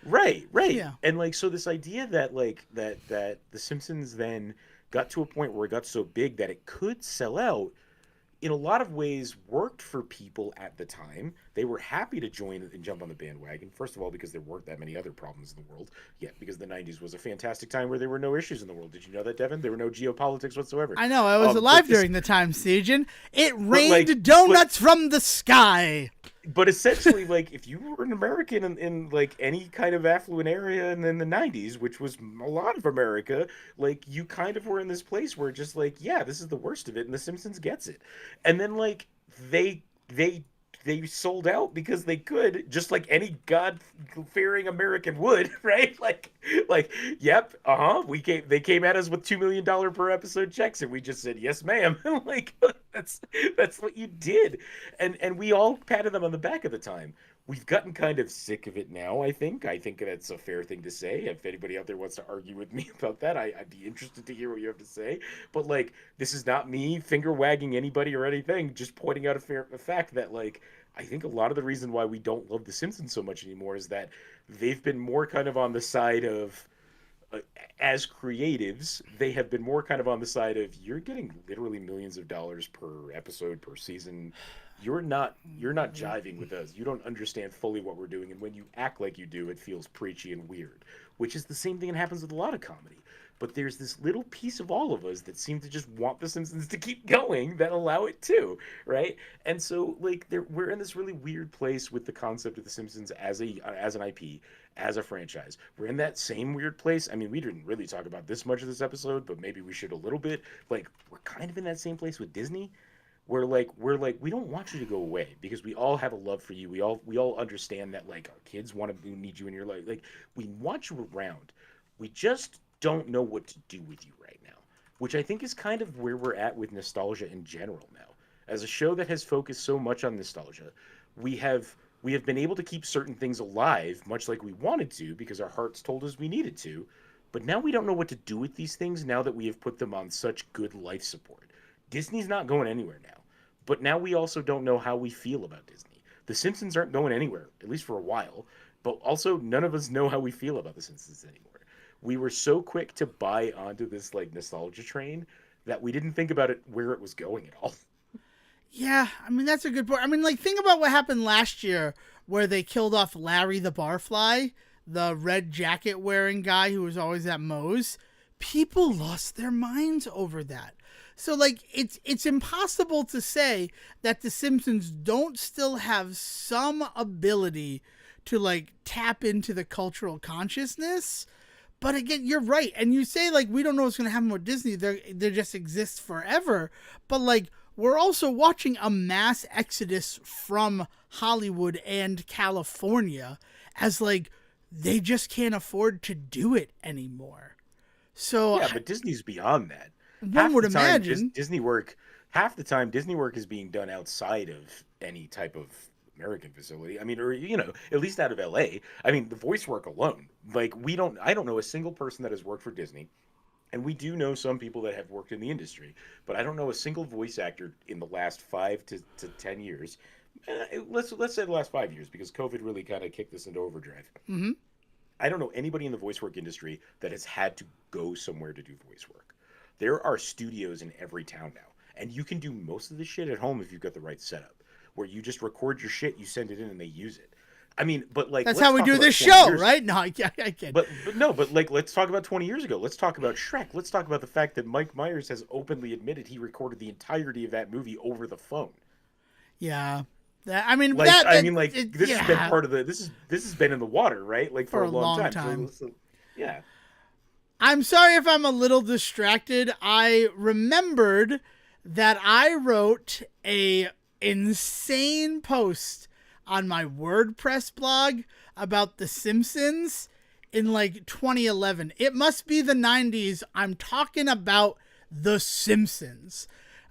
Right. Yeah. And like so this idea that like that the Simpsons then got to a point where it got so big that it could sell out, in a lot of ways worked for people at the time. they were happy to join and jump on the bandwagon. First of all, because there weren't that many other problems in the world. Yeah, because the 90s was a fantastic time where there were no issues in the world. Did you know that, Devin? There were no geopolitics whatsoever. I know. I was alive during the time, Siegen. It rained donuts from the sky. But essentially, like, if you were an American in like any kind of affluent area in the 90s, which was a lot of America, like, you kind of were in this place where just like, yeah, this is the worst of it, and The Simpsons gets it. And then like they sold out because they could, just like any God-fearing American would, right? Like, yep, they came at us with $2 million per episode checks, and we just said yes, ma'am. Like, that's what you did, and we all patted them on the back at the time. We've gotten kind of sick of it now, I think. I think that's a fair thing to say. If anybody out there wants to argue with me about that, I'd be interested to hear what you have to say. But, like, this is not me finger-wagging anybody or anything, just pointing out a fact that, like, I think a lot of the reason why we don't love The Simpsons so much anymore is that they've been more kind of on the side of, as creatives, they have been more kind of on the side of, you're getting literally millions of dollars per episode, per season. You're not jiving with us. You don't understand fully what we're doing, and when you act like you do, it feels preachy and weird, which is the same thing that happens with a lot of comedy. But there's this little piece of all of us that seem to just want The Simpsons to keep going that allow it to, right? And so, like, we're in this really weird place with the concept of The Simpsons as an IP, as a franchise. We're in that same weird place. I mean, we didn't really talk about this much of this episode, but maybe we should a little bit. Like, we're kind of in that same place with Disney. We're like we don't want you to go away because we all have a love for you. We all understand that, like, our kids need you in your life. Like, we want you around. We just don't know what to do with you right now, which I think is kind of where we're at with nostalgia in general now. As a show that has focused so much on nostalgia, we have been able to keep certain things alive, much like we wanted to, because our hearts told us we needed to. But now we don't know what to do with these things now that we have put them on such good life support. Disney's not going anywhere now. But now we also don't know how we feel about Disney. The Simpsons aren't going anywhere, at least for a while. But also, none of us know how we feel about The Simpsons anymore. We were so quick to buy onto this, like, nostalgia train that we didn't think about it where it was going at all. Yeah, I mean, that's a good point. I mean, like, think about what happened last year where they killed off Larry the Barfly, the red jacket wearing guy who was always at Moe's. People lost their minds over that. So, like, it's impossible to say that The Simpsons don't still have some ability to, like, tap into the cultural consciousness. But again, you're right. And you say, like, we don't know what's going to happen with Disney. They just exist forever. But, like, we're also watching a mass exodus from Hollywood and California as, like, they just can't afford to do it anymore. So yeah, but Disney's beyond that. One would imagine half the time Disney work is being done outside of any type of American facility. I mean, or, you know, at least out of LA. I mean, the voice work alone. Like, I don't know a single person that has worked for Disney. And we do know some people that have worked in the industry, but I don't know a single voice actor in the last 5 to 10 years. Let's say the last 5 years, because COVID really kind of kicked this into overdrive. Mm-hmm. I don't know anybody in the voice work industry that has had to go somewhere to do voice work. There are studios in every town now, and you can do most of the shit at home if you've got the right setup, where you just record your shit, you send it in, and they use it. I mean, but, like, that's how we do this show, right? No, I can't. But like, let's talk about 20 years ago. Let's talk about Shrek. Let's talk about the fact that Mike Myers has openly admitted he recorded the entirety of that movie over the phone. Yeah. This has been part of this has been in the water, right? Like, for a long time. So, yeah. I'm sorry if I'm a little distracted. I remembered that I wrote a insane post on my WordPress blog about The Simpsons in, like, 2011. It must be the 90s. I'm talking about The Simpsons.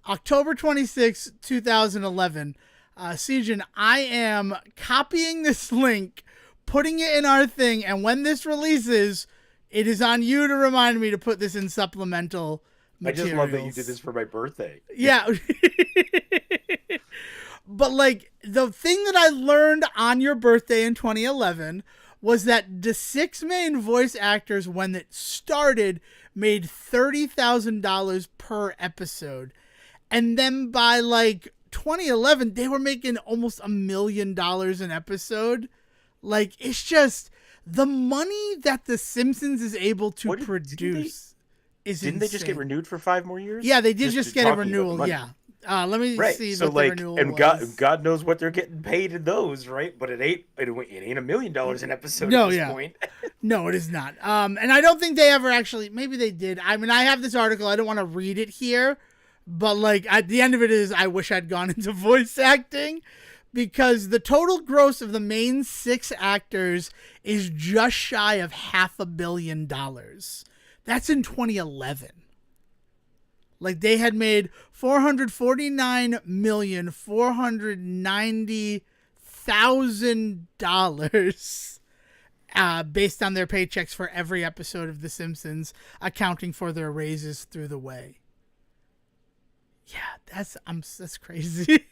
October 26, 2011. Siegen, I am copying this link, putting it in our thing, and when this releases, it is on you to remind me to put this in supplemental materials. I just love that you did this for my birthday. Yeah. But, like, the thing that I learned on your birthday in 2011 was that the 6 main voice actors, when it started, made $30,000 per episode. And then by, like, 2011, they were making almost $1 million an episode. Like, it's just the money that The Simpsons is able to produce is Didn't insane. they just get renewed for 5 more years? Yeah, they did just get a renewal. Yeah. Let me see so what like, the renewal and was. God knows what they're getting paid in those, right? But it ain't $1 million an episode No, at this yeah. point. No, it is not. And I don't think they ever actually. Maybe they did. I mean, I have this article. I don't want to read it here, but like at the end of it is, I wish I'd gone into voice acting, because the total gross of the main 6 actors is just shy of $500 million. That's in 2011. Like, they had made $449,490,000 based on their paychecks for every episode of The Simpsons, accounting for their raises through the way. Yeah, that's crazy.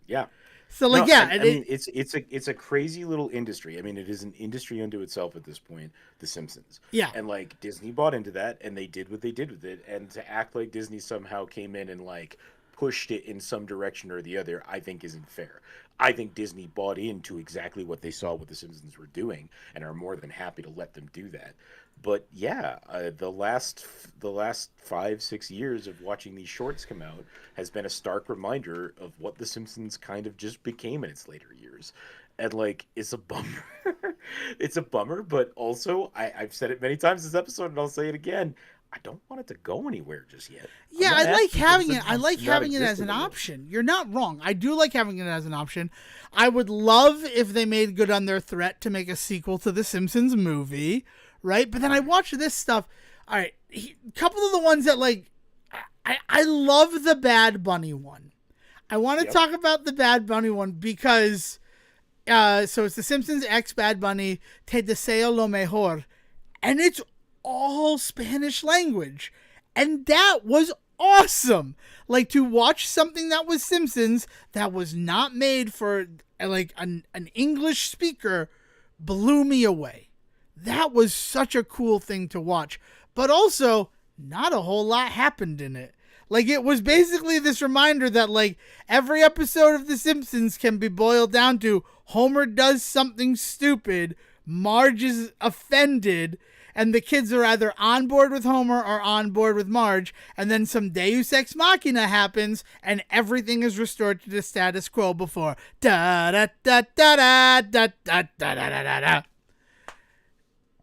Yeah. So like, no, yeah, I mean, it's a crazy little industry. I mean, it is an industry unto itself at this point, The Simpsons. Yeah. And like, Disney bought into that, and they did what they did with it. And to act like Disney somehow came in and like pushed it in some direction or the other, I think isn't fair. I think Disney bought into exactly what they saw what The Simpsons were doing, and are more than happy to let them do that. But yeah, the last 5-6 years of watching these shorts come out has been a stark reminder of what The Simpsons kind of just became in its later years. And like, it's a bummer. It's a bummer, but also I've said it many times this episode, and I'll say it again. I don't want it to go anywhere just yet. Yeah, I like having it. I like having it as an option. You're not wrong. I do like having it as an option. I would love if they made good on their threat to make a sequel to the Simpsons movie, right? But then I watch this stuff. All right, a couple of the ones that like, I love the Bad Bunny one. I want to talk about the Bad Bunny one because, so it's the Simpsons X Bad Bunny, Te Deseo Lo Mejor, and it's all Spanish language, and that was awesome. Like, to watch something that was Simpsons that was not made for like an English speaker blew me away. That was such a cool thing to watch, but also not a whole lot happened in it. Like, it was basically this reminder that like every episode of The Simpsons can be boiled down to Homer does something stupid, Marge is offended, and the kids are either on board with Homer or on board with Marge, and then some Deus Ex Machina happens, and everything is restored to the status quo before. Da da da da da da da da da da da.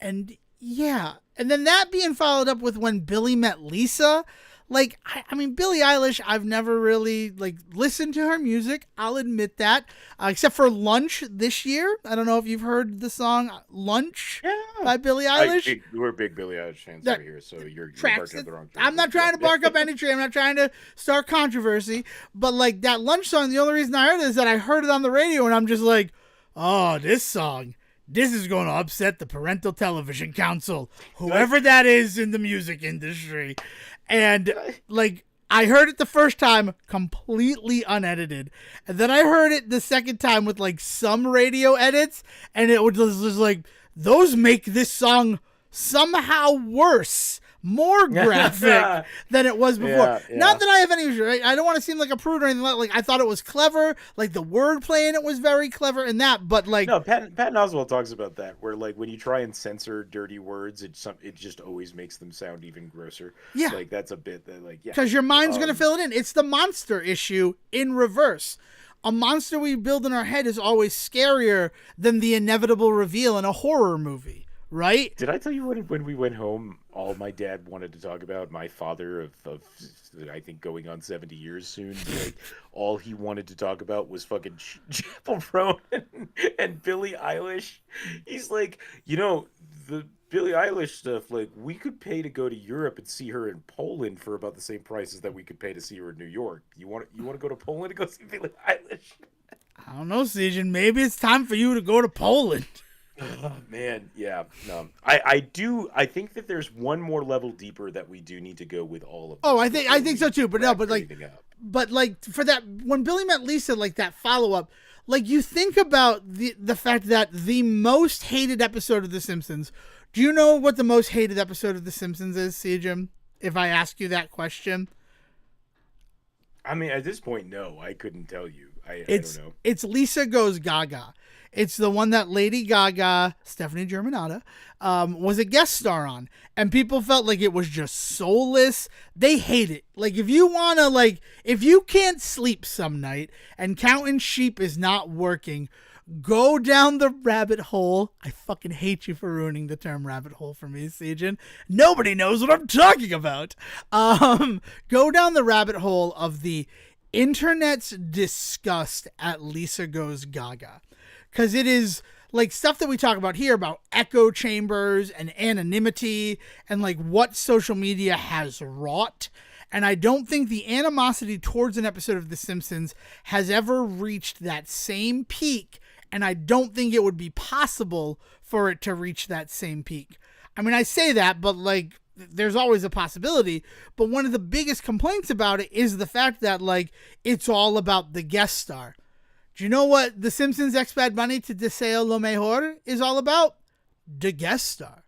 And yeah, and then that being followed up with When Billy Met Lisa. Like, I mean, Billie Eilish, I've never really, like, listened to her music. I'll admit that. Except for Lunch this year. I don't know if you've heard the song Lunch by Billie Eilish. We're big Billie Eilish fans over here, so you're barking up the wrong tree. I'm not trying to bark up any tree. I'm not trying to start controversy. But, like, that Lunch song, the only reason I heard it is that I heard it on the radio, and I'm just like, oh, this song. This is going to upset the Parental Television Council, whoever that is in the music industry. And, like, I heard it the first time completely unedited. And then I heard it the second time with, like, some radio edits. And it was just like, those make this song somehow worse, more graphic than it was before. Yeah. Not that I have any issue. I don't want to seem like a prude or anything like I thought it was clever. Like, the wordplay in it was very clever in that. But, like... No, Patton Oswalt talks about that, where, like, when you try and censor dirty words, it just always makes them sound even grosser. Yeah. Like, that's a bit that, like, yeah. Because your mind's going to fill it in. It's the monster issue in reverse. A monster we build in our head is always scarier than the inevitable reveal in a horror movie. Right? Did I tell you when we went home, all my dad wanted to talk about, my father of I think going on 70 years soon, like, all he wanted to talk about was fucking Chapel Roan and Billie Eilish. He's like, the Billie Eilish stuff, like, we could pay to go to Europe and see her in Poland for about the same prices that we could pay to see her in New York. You want to go to Poland to go see Billie Eilish? I don't know, Sijan. Maybe it's time for you to go to Poland. Oh, man, yeah. No. I think that there's one more level deeper that we do need to go with all of this. Oh, I think so too. But like for that, when Billy Met Lisa, like that follow up, like, you think about the fact that the most hated episode of The Simpsons. Do you know what the most hated episode of The Simpsons is, Sejam? If I ask you that question. I mean, at this point, no, I couldn't tell you. I don't know. It's Lisa Goes Gaga. It's the one that Lady Gaga, Stephanie Germanotta, was a guest star on, and people felt like it was just soulless. They hate it. Like if you can't sleep some night and counting sheep is not working, go down the rabbit hole. I fucking hate you for ruining the term rabbit hole for me, Sejan. Nobody knows what I'm talking about. Go down the rabbit hole of the internet's disgust at Lisa Goes Gaga. Because it is like stuff that we talk about here about echo chambers and anonymity and like what social media has wrought. And I don't think the animosity towards an episode of The Simpsons has ever reached that same peak. And I don't think it would be possible for it to reach that same peak. I mean, I say that, but like, there's always a possibility. But one of the biggest complaints about it is the fact that like, it's all about the guest star. Do you know what The Simpsons Ex Bad Bunny to Deseo Lo Mejor is all about? The guest star.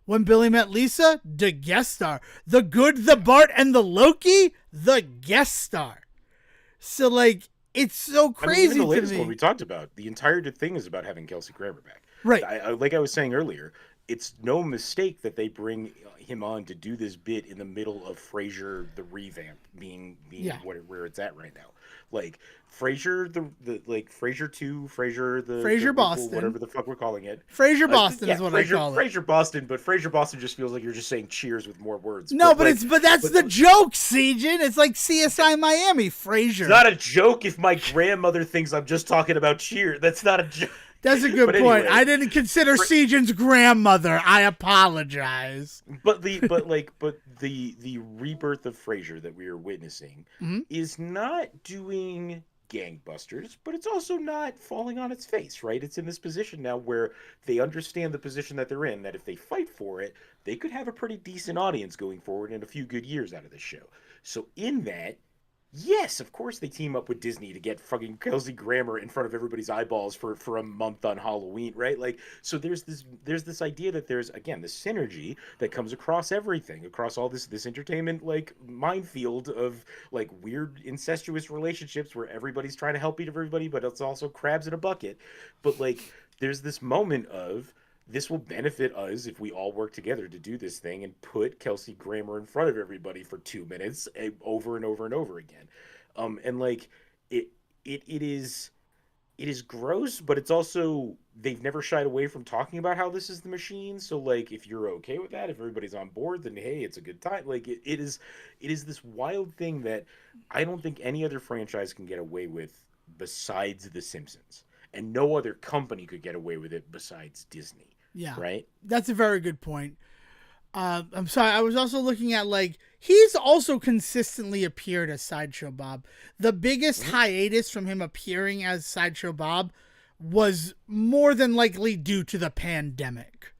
When Billy Met Lisa, the guest star. The Good, the Bart, and the Loki, the guest star. So, like, it's so crazy. Even the latest one we talked about, the entire thing is about having Kelsey Grammer back. Right. Like I was saying earlier, it's no mistake that they bring him on to do this bit in the middle of Frasier the revamp being where it's at right now. Like Frasier Frasier 2, Frasier Boston, whatever the fuck we're calling it. Frasier Boston is what I call it. Frasier Boston, but Frasier Boston just feels like you're just saying Cheers with more words. No, but that's the joke, Sejan. It's like CSI Miami, Frasier. It's not a joke if my grandmother thinks I'm just talking about Cheers. That's not a joke. That's a good point. Anyway, I didn't consider Sejan's grandmother. I apologize. But the rebirth of Frasier that we are witnessing is not doing gangbusters, but it's also not falling on its face, right? It's in this position now where they understand the position that they're in, that if they fight for it, they could have a pretty decent audience going forward and a few good years out of this show. So in that, yes, of course they team up with Disney to get fucking Kelsey Grammer in front of everybody's eyeballs for a month on Halloween, right? Like, so there's this idea that there's, again, this synergy that comes across everything, across all this entertainment, like, minefield of, like, weird incestuous relationships where everybody's trying to help everybody, but it's also crabs in a bucket. But, like, there's this moment of, this will benefit us if we all work together to do this thing and put Kelsey Grammer in front of everybody for 2 minutes over and over and over again. And like it is gross, but it's also, they've never shied away from talking about how this is the machine. So like, if you're okay with that, if everybody's on board, then hey, it's a good time. Like it is this wild thing that I don't think any other franchise can get away with besides The Simpsons. And no other company could get away with it besides Disney. Yeah. Right? That's a very good point. I'm sorry. I was also looking at, like, he's also consistently appeared as Sideshow Bob. The biggest hiatus from him appearing as Sideshow Bob was more than likely due to the pandemic.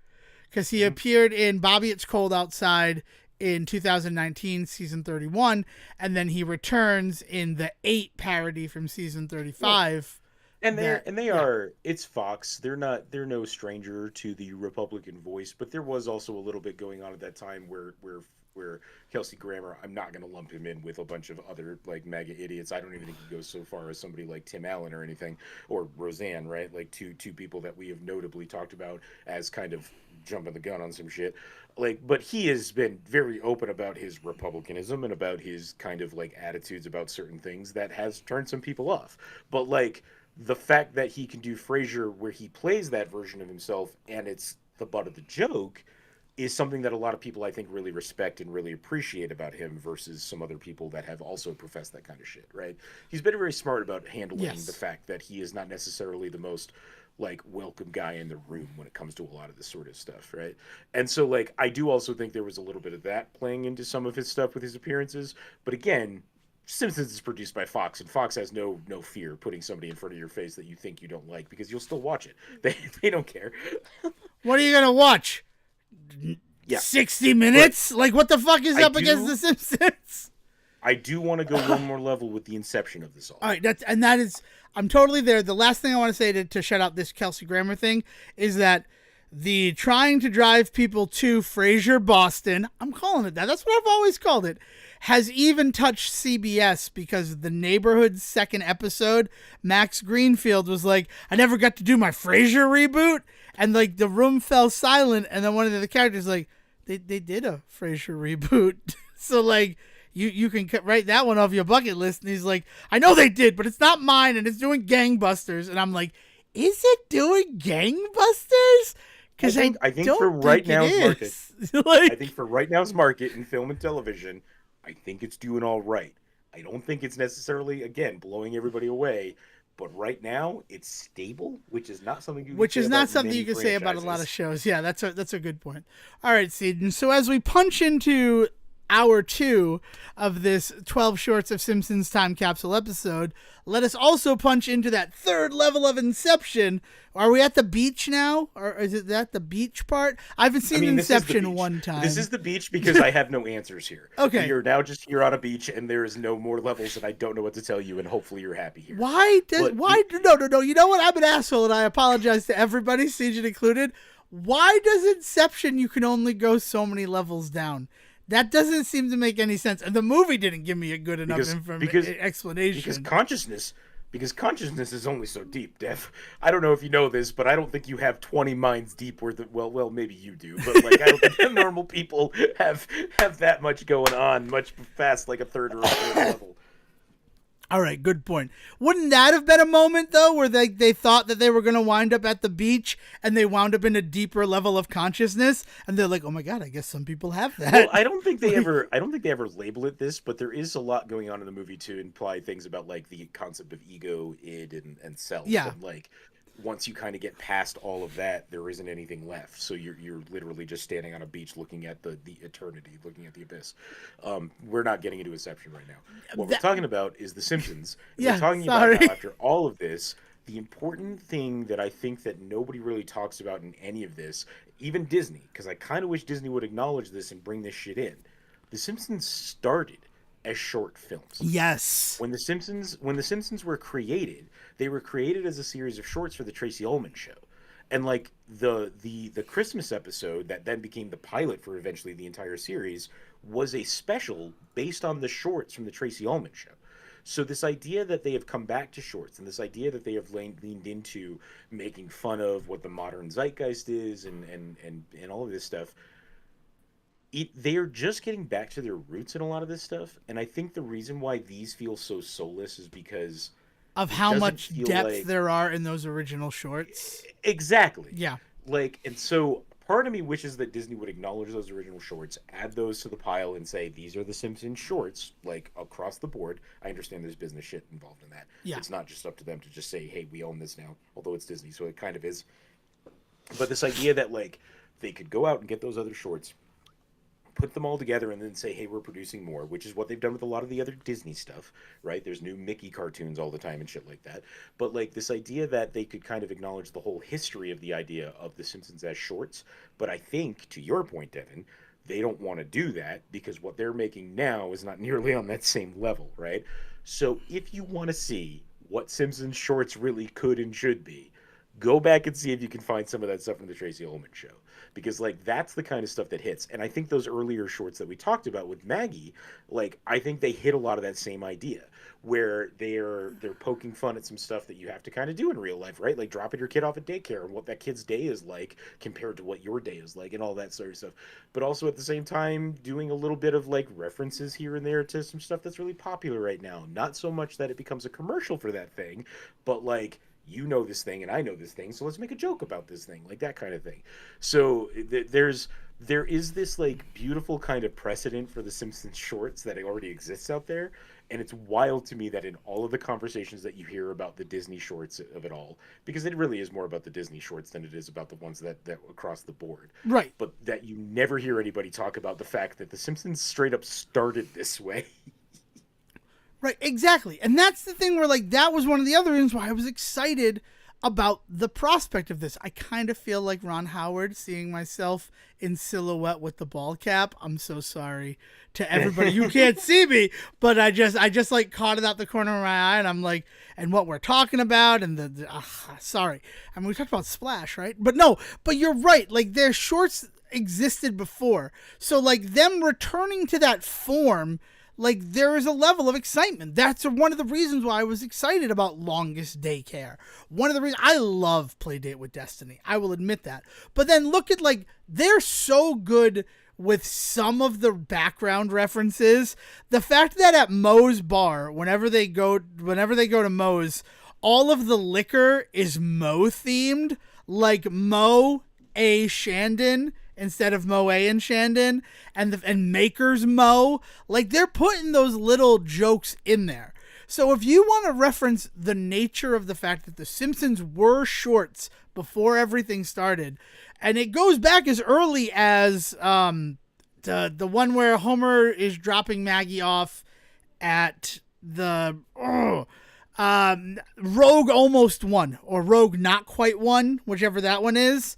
Because he appeared in Bobby It's Cold Outside in 2019, season 31, and then he returns in the 8 parody from season 35. And they are, it's Fox. They're no stranger to the Republican voice, but there was also a little bit going on at that time where Kelsey Grammer, I'm not going to lump him in with a bunch of other like mega idiots. I don't even think he goes so far as somebody like Tim Allen or anything, or Roseanne, right? Like two people that we have notably talked about as kind of jumping the gun on some shit. Like, but he has been very open about his republicanism and about his kind of like attitudes about certain things that has turned some people off. But like, the fact that he can do Frasier where he plays that version of himself and it's the butt of the joke is something that a lot of people I think really respect and really appreciate about him versus some other people that have also professed that kind of shit, right? He's been very smart about handling the fact that he is not necessarily the most like welcome guy in the room when it comes to a lot of this sort of stuff, right? And so like I do also think there was a little bit of that playing into some of his stuff with his appearances, but again, Simpsons is produced by Fox, and Fox has no fear putting somebody in front of your face that you think you don't like because you'll still watch it. They don't care. What are you gonna watch? 60 minutes? But like, what the fuck is up against The Simpsons? I do want to go one more level with the inception of this all. All right, I'm totally there. The last thing I want to say to shut out this Kelsey Grammer thing is that the trying to drive people to Frasier Boston, I'm calling it that. That's what I've always called it. Has even touched CBS because the Neighborhood's second episode, Max Greenfield was like, I never got to do my Frasier reboot. And like the room fell silent. And then one of the characters like, they did a Frasier reboot. So like, you can write that one off your bucket list. And he's like, I know they did, but it's not mine. And it's doing gangbusters. And I'm like, is it doing gangbusters? Because I think for right now's market, I think for right now's market in film and television, I think it's doing all right. I don't think it's necessarily, again, blowing everybody away, but right now it's stable, which is not something you can say about a lot of shows. Yeah, that's a good point. All right, Seaton. So as we punch into hour 2 of this 12 shorts of Simpsons Time Capsule episode, let us also punch into that third level of Inception. Are we at the beach now? Or is it that the beach part? I've seen Inception one time. This is the beach because I have no answers here. Okay. You're now just here on a beach and there is no more levels and I don't know what to tell you and hopefully you're happy here. No. You know what? I'm an asshole and I apologize to everybody, Sejan included. Why does Inception you can only go so many levels down? That doesn't seem to make any sense. And the movie didn't give me a good enough explanation. Because consciousness is only so deep, Dev. I don't know if you know this, but I don't think you have 20 minds deep worth of, well, maybe you do, but like I don't think normal people have that much going on much past like a third or a fourth level. All right, good point. Wouldn't that have been a moment, though, where they thought that they were going to wind up at the beach and they wound up in a deeper level of consciousness? And they're like, oh, my God, I guess some people have that. Well, I don't think they ever label it this, but there is a lot going on in the movie to imply things about, like, the concept of ego, id, and self. Yeah. And, like, once you kind of get past all of that, there isn't anything left. So you're literally just standing on a beach looking at the eternity, looking at the abyss. We're not getting into Inception right now. What we're talking about is The Simpsons. Yeah, we're talking about how after all of this, the important thing that I think that nobody really talks about in any of this, even Disney, because I kind of wish Disney would acknowledge this and bring this shit in. The Simpsons started as short films. Yes. When the Simpsons were created, they were created as a series of shorts for the Tracy Ullman Show. And like the Christmas episode that then became the pilot for eventually the entire series was a special based on the shorts from the Tracy Ullman Show. So this idea that they have come back to shorts and this idea that they have leaned into making fun of what the modern zeitgeist is and all of this stuff, they're just getting back to their roots in a lot of this stuff. And I think the reason why these feel so soulless is because of how much depth there are in those original shorts. Exactly. Yeah. Like, and so part of me wishes that Disney would acknowledge those original shorts, add those to the pile and say, these are the Simpsons shorts, like across the board. I understand there's business shit involved in that. Yeah. It's not just up to them to just say, hey, we own this now, although it's Disney, so it kind of is. But this idea that like they could go out and get those other shorts, put them all together and then say, hey, we're producing more, which is what they've done with a lot of the other Disney stuff, right? There's new Mickey cartoons all the time and shit like that. But like this idea that they could kind of acknowledge the whole history of the idea of the Simpsons as shorts. But I think, to your point, Devin, they don't want to do that because what they're making now is not nearly on that same level, right? So if you want to see what Simpsons shorts really could and should be, go back and see if you can find some of that stuff from the Tracy Ullman Show. Because, like, that's the kind of stuff that hits. And I think those earlier shorts that we talked about with Maggie, like, I think they hit a lot of that same idea. Where they're poking fun at some stuff that you have to kind of do in real life, right? Like dropping your kid off at daycare and what that kid's day is like compared to what your day is like and all that sort of stuff. But also at the same time doing a little bit of like references here and there to some stuff that's really popular right now. Not so much that it becomes a commercial for that thing, but like, you know this thing and I know this thing, so let's make a joke about this thing, like that kind of thing. So there is this like beautiful kind of precedent for the Simpsons shorts that already exists out there. And it's wild to me that in all of the conversations that you hear about the Disney shorts of it all, because it really is more about the Disney shorts than it is about the ones that across the board. Right. But that you never hear anybody talk about the fact that the Simpsons straight up started this way. Right, exactly. And that's the thing where, like, that was one of the other reasons why I was excited about the prospect of this. I kind of feel like Ron Howard seeing myself in silhouette with the ball cap. I'm so sorry to everybody. You can't see me, but I just like caught it out the corner of my eye, and I'm like, and what we're talking about, and sorry. I mean, we talked about Splash, right? But no, but you're right. Like, their shorts existed before. So, like, them returning to that form, like, there is a level of excitement. That's one of the reasons why I was excited about Longest Daycare. One of the reasons I love Playdate with Destiny. I will admit that. But then look at, like, they're so good with some of the background references. The fact that at Moe's bar, whenever they go to Moe's, all of the liquor is Moe themed, like Moe A. Shandon instead of Moe and Shandon, and Maker's Moe. Like, they're putting those little jokes in there. So if you want to reference the nature of the fact that the Simpsons were shorts before everything started, and it goes back as early as the one where Homer is dropping Maggie off at the Rogue Almost Won, or Rogue Not Quite Won, whichever that one is.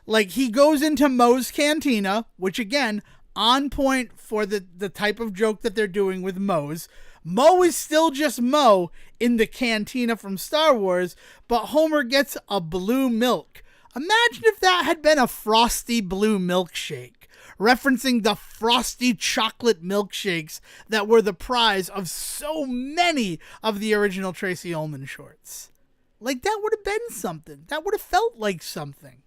Like, he goes into Moe's Cantina, which, again, on point for the type of joke that they're doing with Moe's. Moe is still just Moe in the cantina from Star Wars, but Homer gets a blue milk. Imagine if that had been a frosty blue milkshake, referencing the frosty chocolate milkshakes that were the prize of so many of the original Tracy Ullman shorts. Like, that would have been something. That would have felt like something.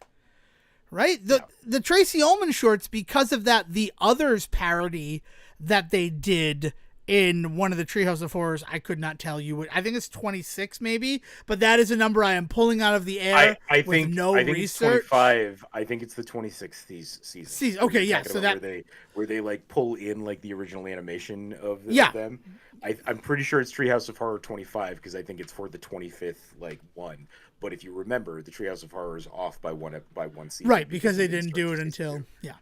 Right? The Tracy Ullman shorts, because of that, the Others parody that they did in one of the Treehouse of Horrors, I could not tell you. I think it's 26 maybe, but that is a number I am pulling out of the air I with think, no I think research. It's 25. I think it's the 26th season. Okay, yeah. So that where they like pull in like the original animation of them. I'm pretty sure it's Treehouse of Horror 25 because I think it's for the 25th like one. But if you remember, the Treehouse of Horror is off by one season. Right, because they didn't do it until yeah.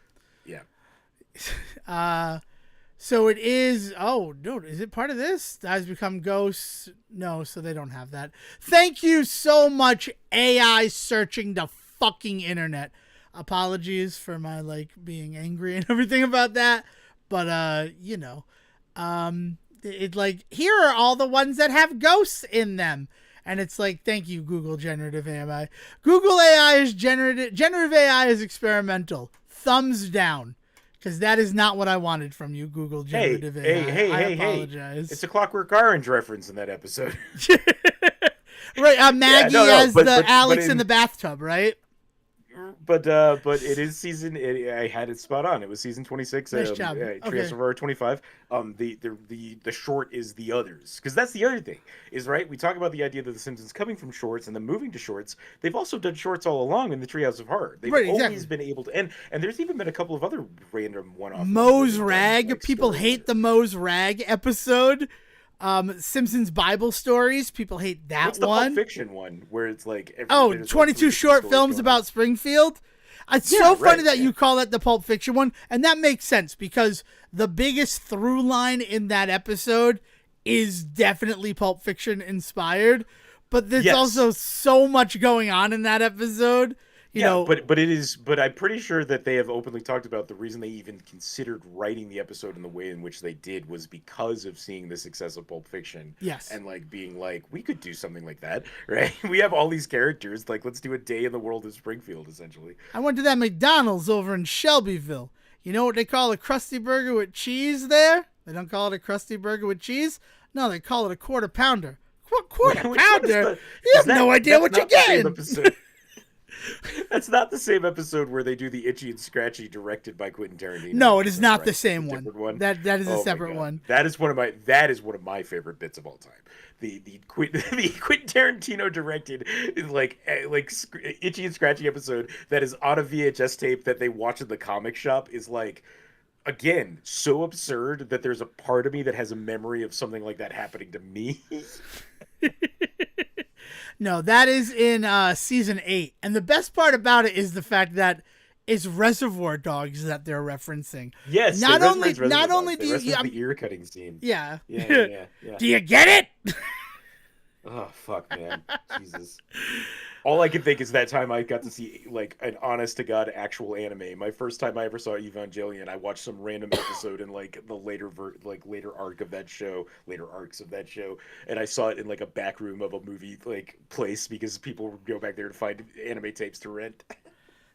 So it is. Oh no, is it part of this? Guys become ghosts. No, so they don't have that. Thank you so much, AI searching the fucking internet. Apologies for my like being angry and everything about that, but it like, here are all the ones that have ghosts in them. And it's like, thank you, Google Generative AI. Google AI is generative AI is experimental. Thumbs down. Because that is not what I wanted from you, Google Generative AI. I apologize. It's a Clockwork Orange reference in that episode. Right, Maggie as Alex in the bathtub, right? But it is season. I had it spot on. It was season 26. Nice job. Treehouse of Horror 25. The short is The Others, because that's the other thing is, right. We talk about the idea that the Simpsons coming from shorts and then moving to shorts. They've also done shorts all along in the Treehouse of Horror. They've always been able to, and there's even been a couple of other random one-off. Moe's Rag. Like, people hate the Moe's Rag episode. Simpsons Bible Stories. People hate that. What's the Pulp Fiction one where it's like 22 like short films about Springfield. It's so funny that you call it the Pulp Fiction one, and that makes sense because the biggest through line in that episode is definitely Pulp Fiction inspired, but there's also so much going on in that episode. You know, but I'm pretty sure that they have openly talked about the reason they even considered writing the episode in the way in which they did was because of seeing the success of Pulp Fiction. Yes. And like being like, we could do something like that, right? We have all these characters, like let's do a day in the world of Springfield, essentially. I went to that McDonald's over in Shelbyville. You know what they call a Krusty Burger with cheese there? They don't call it a Krusty Burger with cheese. No, they call it a quarter pounder. What quarter pounder? You have no idea what you're getting. That's not the same episode where they do the Itchy and Scratchy directed by Quentin Tarantino. No, it is not the same one. That is a separate one. That is one of my favorite bits of all time. The Quentin Tarantino directed like Itchy and Scratchy episode that is on a VHS tape that they watch in the comic shop is like, again, so absurd that there's a part of me that has a memory of something like that happening to me. No, that is in season 8. And the best part about it is the fact that it's Reservoir Dogs that they're referencing. Yes. Not only do you the ear cutting scene. Yeah. Yeah. Do you get it? Oh fuck, man. Jesus. All I can think is that time I got to see like an honest to god actual anime. My first time I ever saw Evangelion, I watched some random episode in like the later arcs of that show, and I saw it in like a back room of a movie like place because people would go back there to find anime tapes to rent.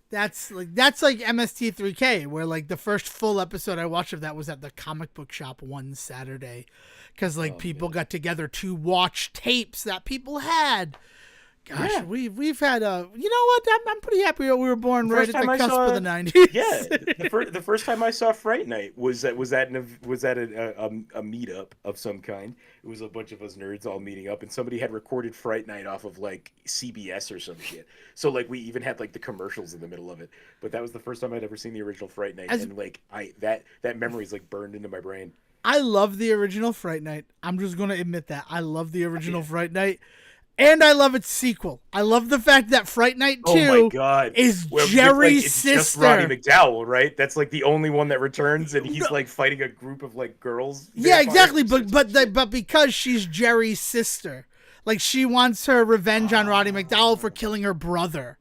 That's like MST3K, where like the first full episode I watched of that was at the comic book shop one Saturday, because like people got together to watch tapes that people had. Gosh, yeah. we've had a, you know what? I'm pretty happy we were born right at the cusp of the 90s. Yeah, the first time I saw Fright Night was at a meetup of some kind. It was a bunch of us nerds all meeting up, and somebody had recorded Fright Night off of like CBS or some shit. So like we even had like the commercials in the middle of it. But that was the first time I'd ever seen the original Fright Night, and like that memory is like burned into my brain. I love the original Fright Night. I'm just gonna admit that I love the original Fright Night. And I love its sequel. I love the fact that Fright Night 2 is Jerry's it's sister. Just Roddy McDowell, right? That's like the only one that returns, and he's like fighting a group of like girls. Yeah, exactly. But because she's Jerry's sister, like she wants her revenge on Roddy McDowell for killing her brother.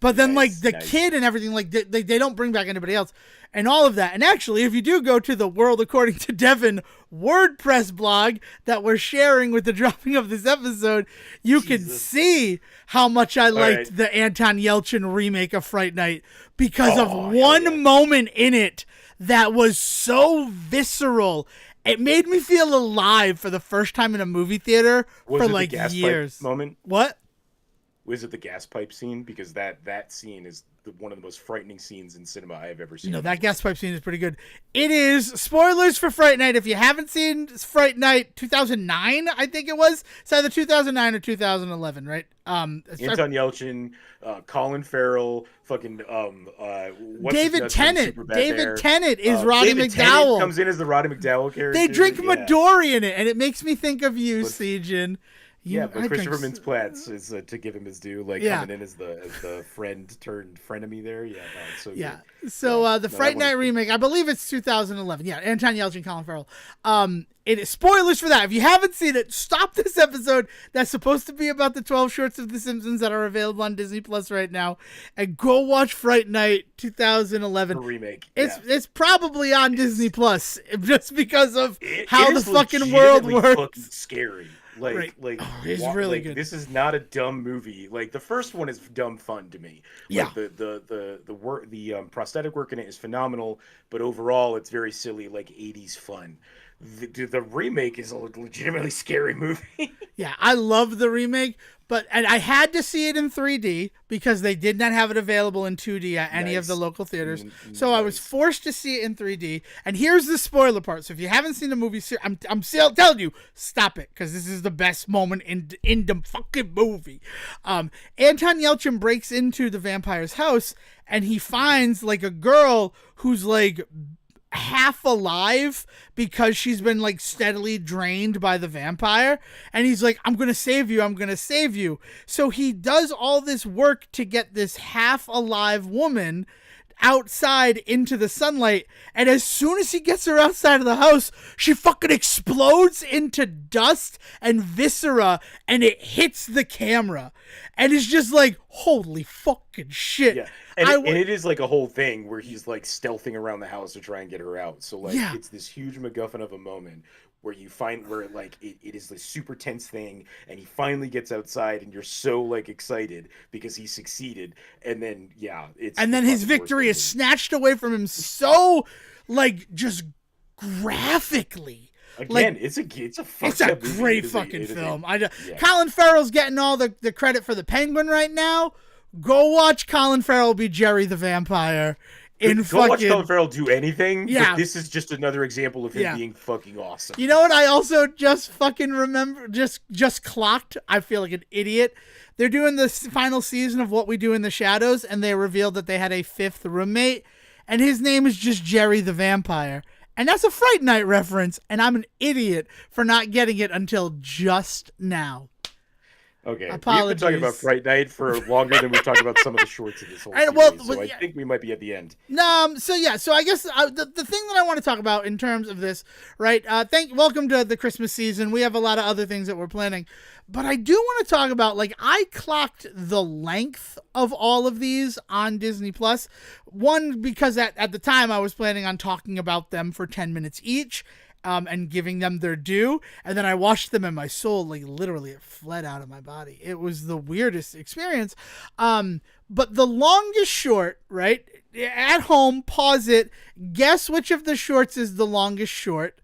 But then like the kid and everything, like they don't bring back anybody else. And all of that. And actually, if you do go to the World According to Devin WordPress blog that we're sharing with the dropping of this episode, you can see how much I liked the Anton Yelchin remake of Fright Night because of one moment in it that was so visceral. It made me feel alive for the first time in a movie theater for like years. Moment? What? Was it the gas pipe scene? Because that scene is one of the most frightening scenes in cinema I have ever seen. No, that gas pipe scene is pretty good. It is, spoilers for Fright Night. If you haven't seen Fright Night 2009, I think it was. It's either 2009 or 2011, right? Anton Yelchin, Colin Farrell, fucking David Tennant. David Tennant is Roddy McDowell. Tennant comes in as the Roddy McDowell character. They drink Midori in it, and it makes me think of you, Sejin. But Christopher Mintz-Plasse is to give him his due, like coming in as the friend turned frenemy there. Yeah, no, it's so good. So the Fright Night remake, I believe it's 2011. Yeah, Anton Yelchin, Colin Farrell. It is spoilers for that. If you haven't seen it, stop this episode. That's supposed to be about the 12 shorts of The Simpsons that are available on Disney Plus right now, and go watch Fright Night 2011 the remake. It's probably on Disney Plus just because of how the fucking world works. Fucking scary. It's really good. This is not a dumb movie. Like the first one is dumb fun to me. Like, the prosthetic work in it is phenomenal, but overall it's very silly, like 80s fun. The remake is a legitimately scary movie. Yeah, I love the remake, and I had to see it in 3D because they did not have it available in 2D at any of the local theaters. So I was forced to see it in 3D. And here's the spoiler part. So if you haven't seen the movie, I'm still telling you, stop it, because this is the best moment in the fucking movie. Anton Yelchin breaks into the vampire's house, and he finds like a girl who's like half alive because she's been like steadily drained by the vampire, and he's like, I'm gonna save you. So he does all this work to get this half alive woman outside into the sunlight, and as soon as he gets her outside of the house, she fucking explodes into dust and viscera, and it hits the camera, and it's just like, holy fucking shit. Yeah. And it is like a whole thing where he's like stealthing around the house to try and get her out. So like it's this huge MacGuffin of a moment where you find where like it is this super tense thing, and he finally gets outside, and you're so like excited because he succeeded, and then his victory is snatched away from him so like just graphically. Again, like, it's a great fucking film. Colin Farrell's getting all the credit for the Penguin right now. Go watch Colin Farrell be Jerry the Vampire. Go watch Colin Farrell do anything. Yeah, but this is just another example of him being fucking awesome. You know what? I also just fucking remember, just clocked. I feel like an idiot. They're doing the final season of What We Do in the Shadows, and they revealed that they had a fifth roommate, and his name is just Jerry the Vampire. And that's a Fright Night reference, and I'm an idiot for not getting it until just now. Okay, we've been talking about Apologies. Fright Night for longer than we've talked about some of the shorts in this whole And series, so I yeah, think we might be at the end. so I guess the thing that I want to talk about in terms of this, right? Welcome to the Christmas season. We have a lot of other things that we're planning, but I do want to talk about, like, I clocked the length of all of these on Disney Plus. One, because at the time I was planning on talking about them for 10 minutes each. And giving them their due, and then I watched them, and my soul, like, literally, it fled out of my body. It was the weirdest experience. But the longest short, right? At home, pause it, guess which of the shorts is the longest short,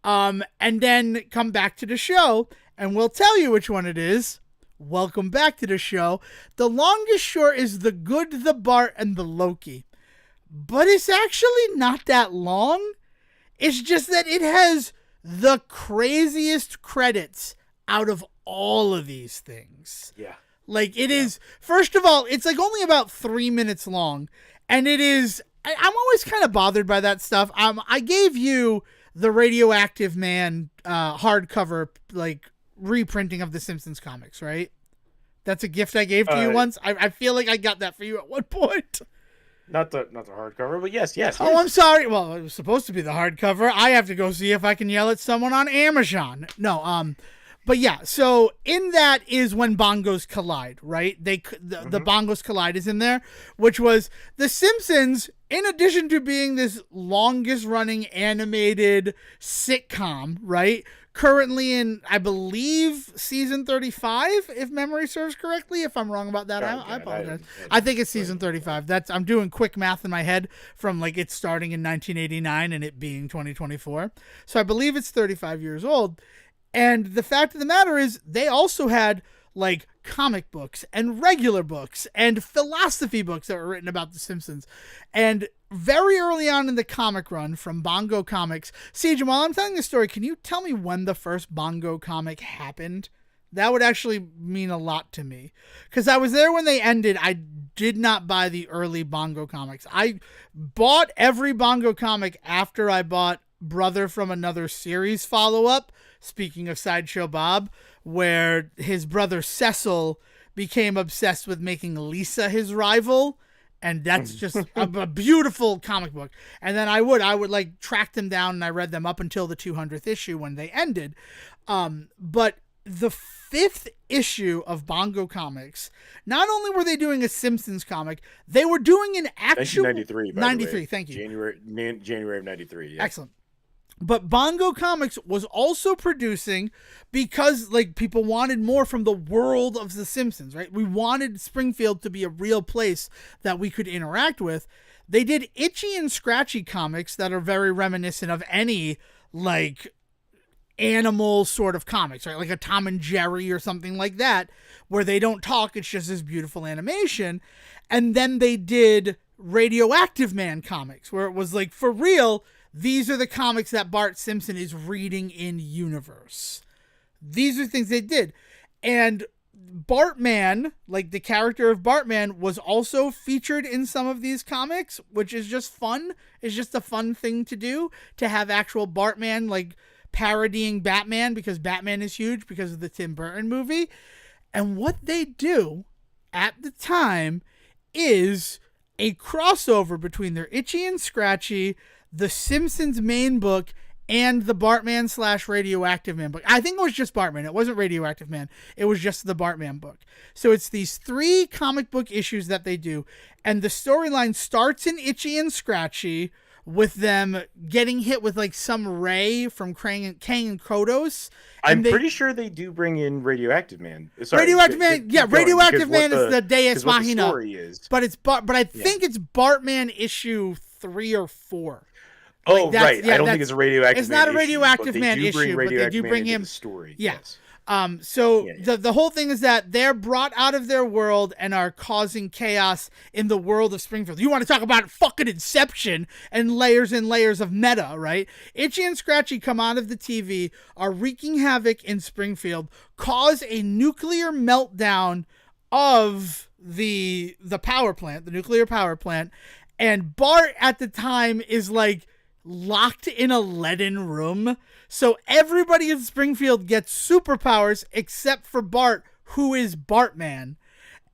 and then come back to the show, and we'll tell you which one it is. Welcome back to the show. The longest short is The Good, the Bart, and the Loki. But it's actually not that long. It's just that it has the craziest credits out of all of these things. Yeah. Like, it is, first of all, it's like only about 3 minutes long. And it is, I'm always kind of bothered by that stuff. I gave you the Radioactive Man hardcover, like, reprinting of the Simpsons comics, right? That's a gift I gave to you once. I feel like I got that for you at one point. Not the hardcover, but yes. Oh, I'm sorry. Well, it was supposed to be the hardcover. I have to go see if I can yell at someone on Amazon. No, but yeah. So in that is when bongos collide, right? The bongos collide is in there, which was the Simpsons. In addition to being this longest running animated sitcom, right? Currently in, I believe, season 35, if memory serves correctly. If I'm wrong about that, I apologize. I think it's season 35. I'm doing quick math in my head from, like, it starting in 1989 and it being 2024. So I believe it's 35 years old. And the fact of the matter is, they also had, like, comic books and regular books and philosophy books that were written about The Simpsons. And very early on in the comic run from Bongo Comics, Siege, while I'm telling this story, can you tell me when the first Bongo comic happened? That would actually mean a lot to me. Because I was there when they ended. I did not buy the early Bongo comics. I bought every Bongo comic after I bought Brother from Another Series follow-up, speaking of Sideshow Bob, where his brother Cecil became obsessed with making Lisa his rival. And that's just a beautiful comic book. And then I would like track them down, and I read them up until the 200th issue when they ended. But the 5th issue of Bongo Comics, not only were they doing a Simpsons comic, they were doing an actual 1993. 93. Thank you. January of 93. Yeah. Excellent. But Bongo Comics was also producing, because, like, people wanted more from the world of The Simpsons, right? We wanted Springfield to be a real place that we could interact with. They did Itchy and Scratchy comics that are very reminiscent of any, like, animal sort of comics, right? Like a Tom and Jerry or something like that, where they don't talk, it's just this beautiful animation. And then they did Radioactive Man comics, where it was like, for real, these are the comics that Bart Simpson is reading in universe. These are things they did. And Bartman, like the character of Bartman, was also featured in some of these comics, which is just fun. It's just a fun thing to do, to have actual Bartman, like, parodying Batman, because Batman is huge because of the Tim Burton movie. And what they do at the time is a crossover between their Itchy and Scratchy, the Simpsons main book, and the Bartman / Radioactive Man book. I think it was just Bartman. It wasn't Radioactive Man. It was just the Bartman book. So it's these 3 comic book issues that they do. And the storyline starts in Itchy and Scratchy with them getting hit with, like, some ray from Kang and Kodos. I'm pretty sure they do bring in Radioactive Man. Sorry, Radioactive Man, yeah, Radioactive Man is the Deus Machina. Story is. But I think it's Bartman issue 3 or 4. Oh, like, right. Yeah, I don't think it's a Radioactive Man. It's not a Radioactive issue, Man issue, but they do bring him. Story. Yeah. Yes. The whole thing is that they're brought out of their world and are causing chaos in the world of Springfield. You want to talk about fucking Inception and layers of meta, right? Itchy and Scratchy come out of the TV, are wreaking havoc in Springfield, cause a nuclear meltdown of the power plant, the nuclear power plant, and Bart at the time is, like, locked in a leaden room. So everybody in Springfield gets superpowers except for Bart, who is Bartman.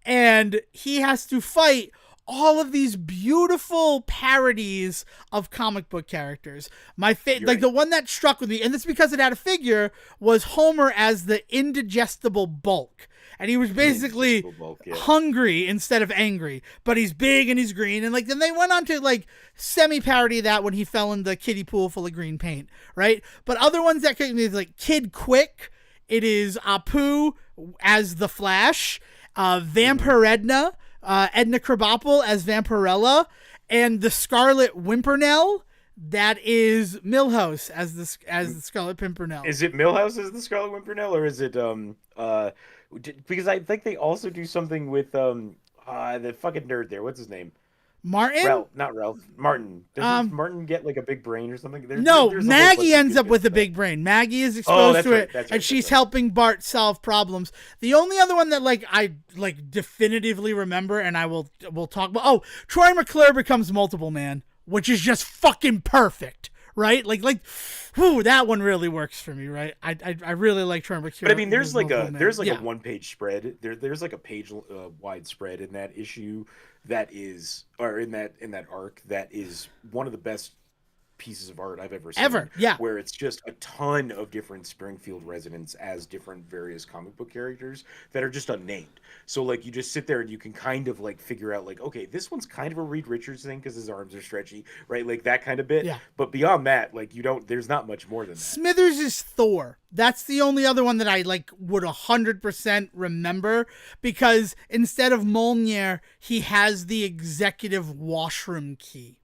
And he has to fight all of these beautiful parodies of comic book characters. Like the one that struck with me, and it's because it had a figure, was Homer as the indigestible bulk. And he was basically hungry instead of angry, but he's big and he's green. And like, then they went on to like semi-parody that when he fell in the kiddie pool full of green paint, right? But other ones that could be like Kid Quick. It is Apu as the Flash, Vampire Edna, Edna Krabappel as Vampirella, and the Scarlet Pimpernel. That is Milhouse as the Scarlet Pimpernel. Is it Milhouse as the Scarlet Pimpernel, or is it because I think they also do something with the fucking nerd there. What's his name? Martin? Not Ralph. Martin. Does Martin get like a big brain or something? There's Maggie ends up with a big brain. Maggie is exposed to it, and she's helping Bart solve problems. The only other one that like I like definitively remember, and we'll talk about. Oh, Troy McClure becomes Multiple Man, which is just fucking perfect. Right, whew, that one really works for me. Right, I really like Troy McClure. But I mean, there's like a 1-page spread. There's like a page wide spread in that issue that is, or in that arc that is one of the best pieces of art I've ever seen. Yeah. Where it's just a ton of different Springfield residents as different various comic book characters that are just unnamed. So like you just sit there and you can kind of like figure out like, okay, this one's kind of a Reed Richards thing because his arms are stretchy, right? Like that kind of bit. Yeah. But beyond that, like there's not much more than that. Smithers is Thor. That's the only other one that I like would 100% remember, because instead of Mjolnir, he has the executive washroom key.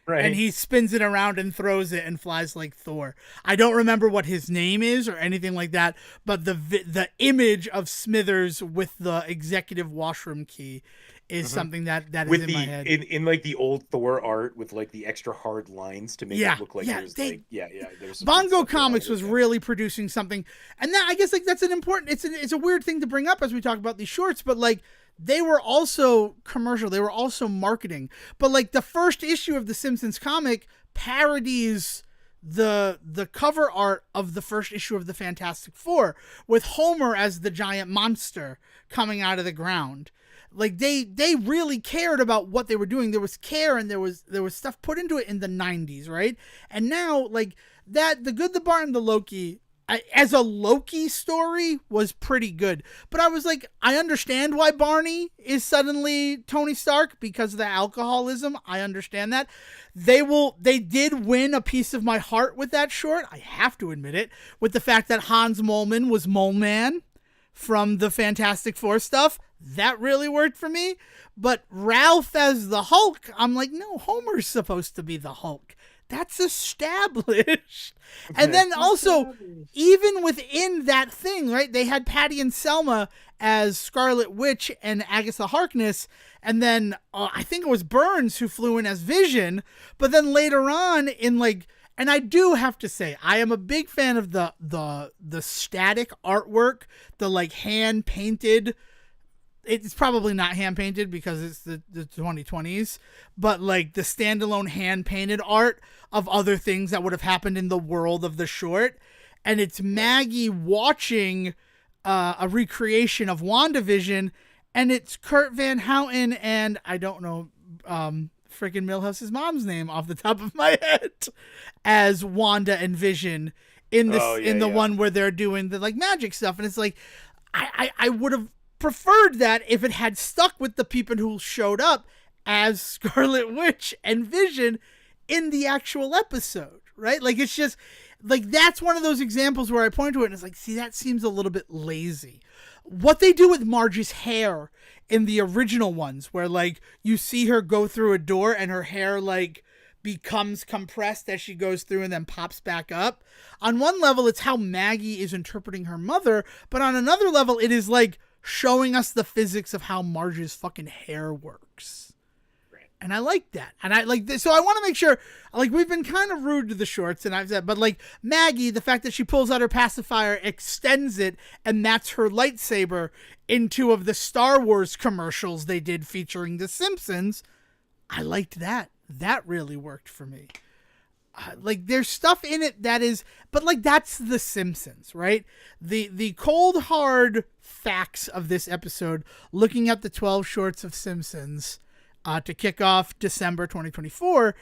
Right. And he spins it around and throws it and flies like Thor. I don't remember what his name is or anything like that, but the image of Smithers with the executive washroom key is something that is in my head. In like the old Thor art with like the extra hard lines to make it look like there's Bongo Comics was really producing something, and that I guess like that's an important. It's a weird thing to bring up as we talk about these shorts, but like. They were also commercial. They were also marketing. But like the first issue of the Simpsons comic parodies the cover art of the first issue of the Fantastic Four with Homer as the giant monster coming out of the ground. Like they really cared about what they were doing. There was care and there was stuff put into it in the 90s, right? And now like that, The Good, the Bart, and the Loki, as a Loki story, was pretty good. But I was like, I understand why Barney is suddenly Tony Stark because of the alcoholism. I understand that. They did win a piece of my heart with that short. I have to admit it. With the fact that Hans Moleman was Mole Man from the Fantastic Four stuff. That really worked for me. But Ralph as the Hulk, I'm like, no, Homer's supposed to be the Hulk. That's established. And then also, even within that thing, right, they had Patty and Selma as Scarlet Witch and Agatha Harkness, and then I think it was Burns who flew in as Vision, but then later on in like, and I do have to say, I am a big fan of the static artwork, the like hand-painted. It's probably not hand-painted because it's the 2020s, but like the standalone hand-painted art of other things that would have happened in the world of the short. And it's Maggie watching a recreation of WandaVision, and it's Kurt Van Houten and I don't know freaking Milhouse's mom's name off the top of my head as Wanda and Vision in this one where they're doing the like magic stuff. And it's like I would have preferred that if it had stuck with the people who showed up as Scarlet Witch and Vision in the actual episode, right? Like, it's just like, that's one of those examples where I point to it and it's like, see, that seems a little bit lazy. What they do with Marge's hair in the original ones, where like you see her go through a door and her hair like becomes compressed as she goes through and then pops back up. On one level, it's how Maggie is interpreting her mother, but on another level, it is like showing us the physics of how Marge's fucking hair works. Right. And I like that. And I like this. So I want to make sure, like, we've been kind of rude to the shorts, and I've said, but like Maggie, the fact that she pulls out her pacifier, extends it, and that's her lightsaber in two of the Star Wars commercials they did featuring The Simpsons. I liked that. That really worked for me. like there's stuff in it that is, but like that's The Simpsons, right? The cold hard facts of this episode, looking at the 12 shorts of Simpsons to kick off December 2024,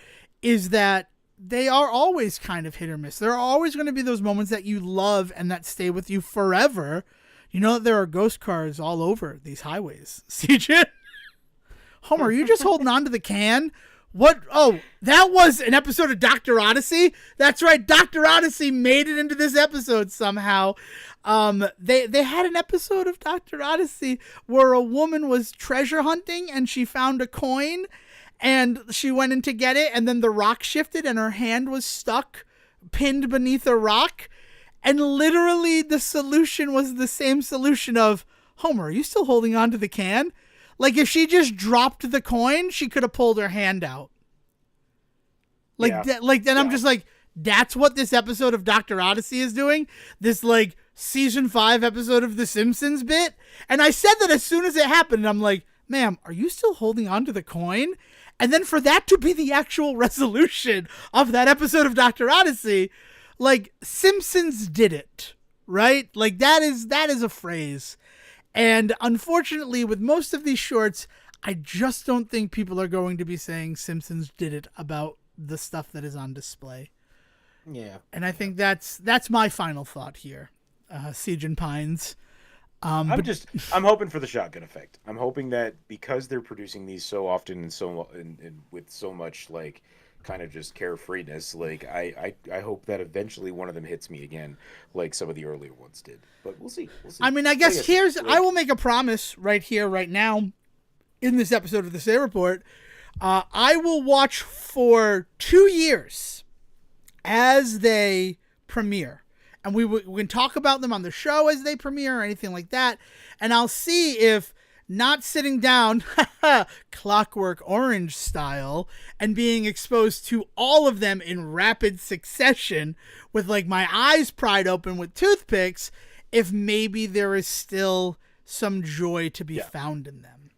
is that they are always kind of hit or miss. There are always going to be those moments that you love and that stay with you forever. You know that there are ghost cars all over these highways. CJ? Homer, are you just holding on to the can? What? Oh, that was an episode of Dr. Odyssey? That's right. Dr. Odyssey made it into this episode somehow. They had an episode of Dr. Odyssey where a woman was treasure hunting and she found a coin and she went in to get it, and then the rock shifted and her hand was stuck, pinned beneath a rock. And literally the solution was the same solution of, Homer, are you still holding on to the can? Like, if she just dropped the coin, she could have pulled her hand out. Like, then I'm just like, that's what this episode of Dr. Odyssey is doing? This, like, season 5 episode of The Simpsons bit? And I said that as soon as it happened, and I'm like, ma'am, are you still holding on to the coin? And then for that to be the actual resolution of that episode of Dr. Odyssey, like, Simpsons did it, right? Like, that is a phrase. And unfortunately, with most of these shorts, I just don't think people are going to be saying Simpsons did it about the stuff that is on display. Yeah. And I think that's my final thought here, Siege and Pines. I'm hoping for the shotgun effect. I'm hoping that because they're producing these so often and with so much like kind of just carefreeness, like I hope that eventually one of them hits me again, like some of the earlier ones did. But we'll see. I mean, I guess I will make a promise right here, right now, in this episode of the Say Report. I will watch for 2 years as they premiere. And we can talk about them on the show as they premiere or anything like that. And I'll see if not sitting down, Clockwork Orange style, and being exposed to all of them in rapid succession with like my eyes pried open with toothpicks, if maybe there is still some joy to be found in them.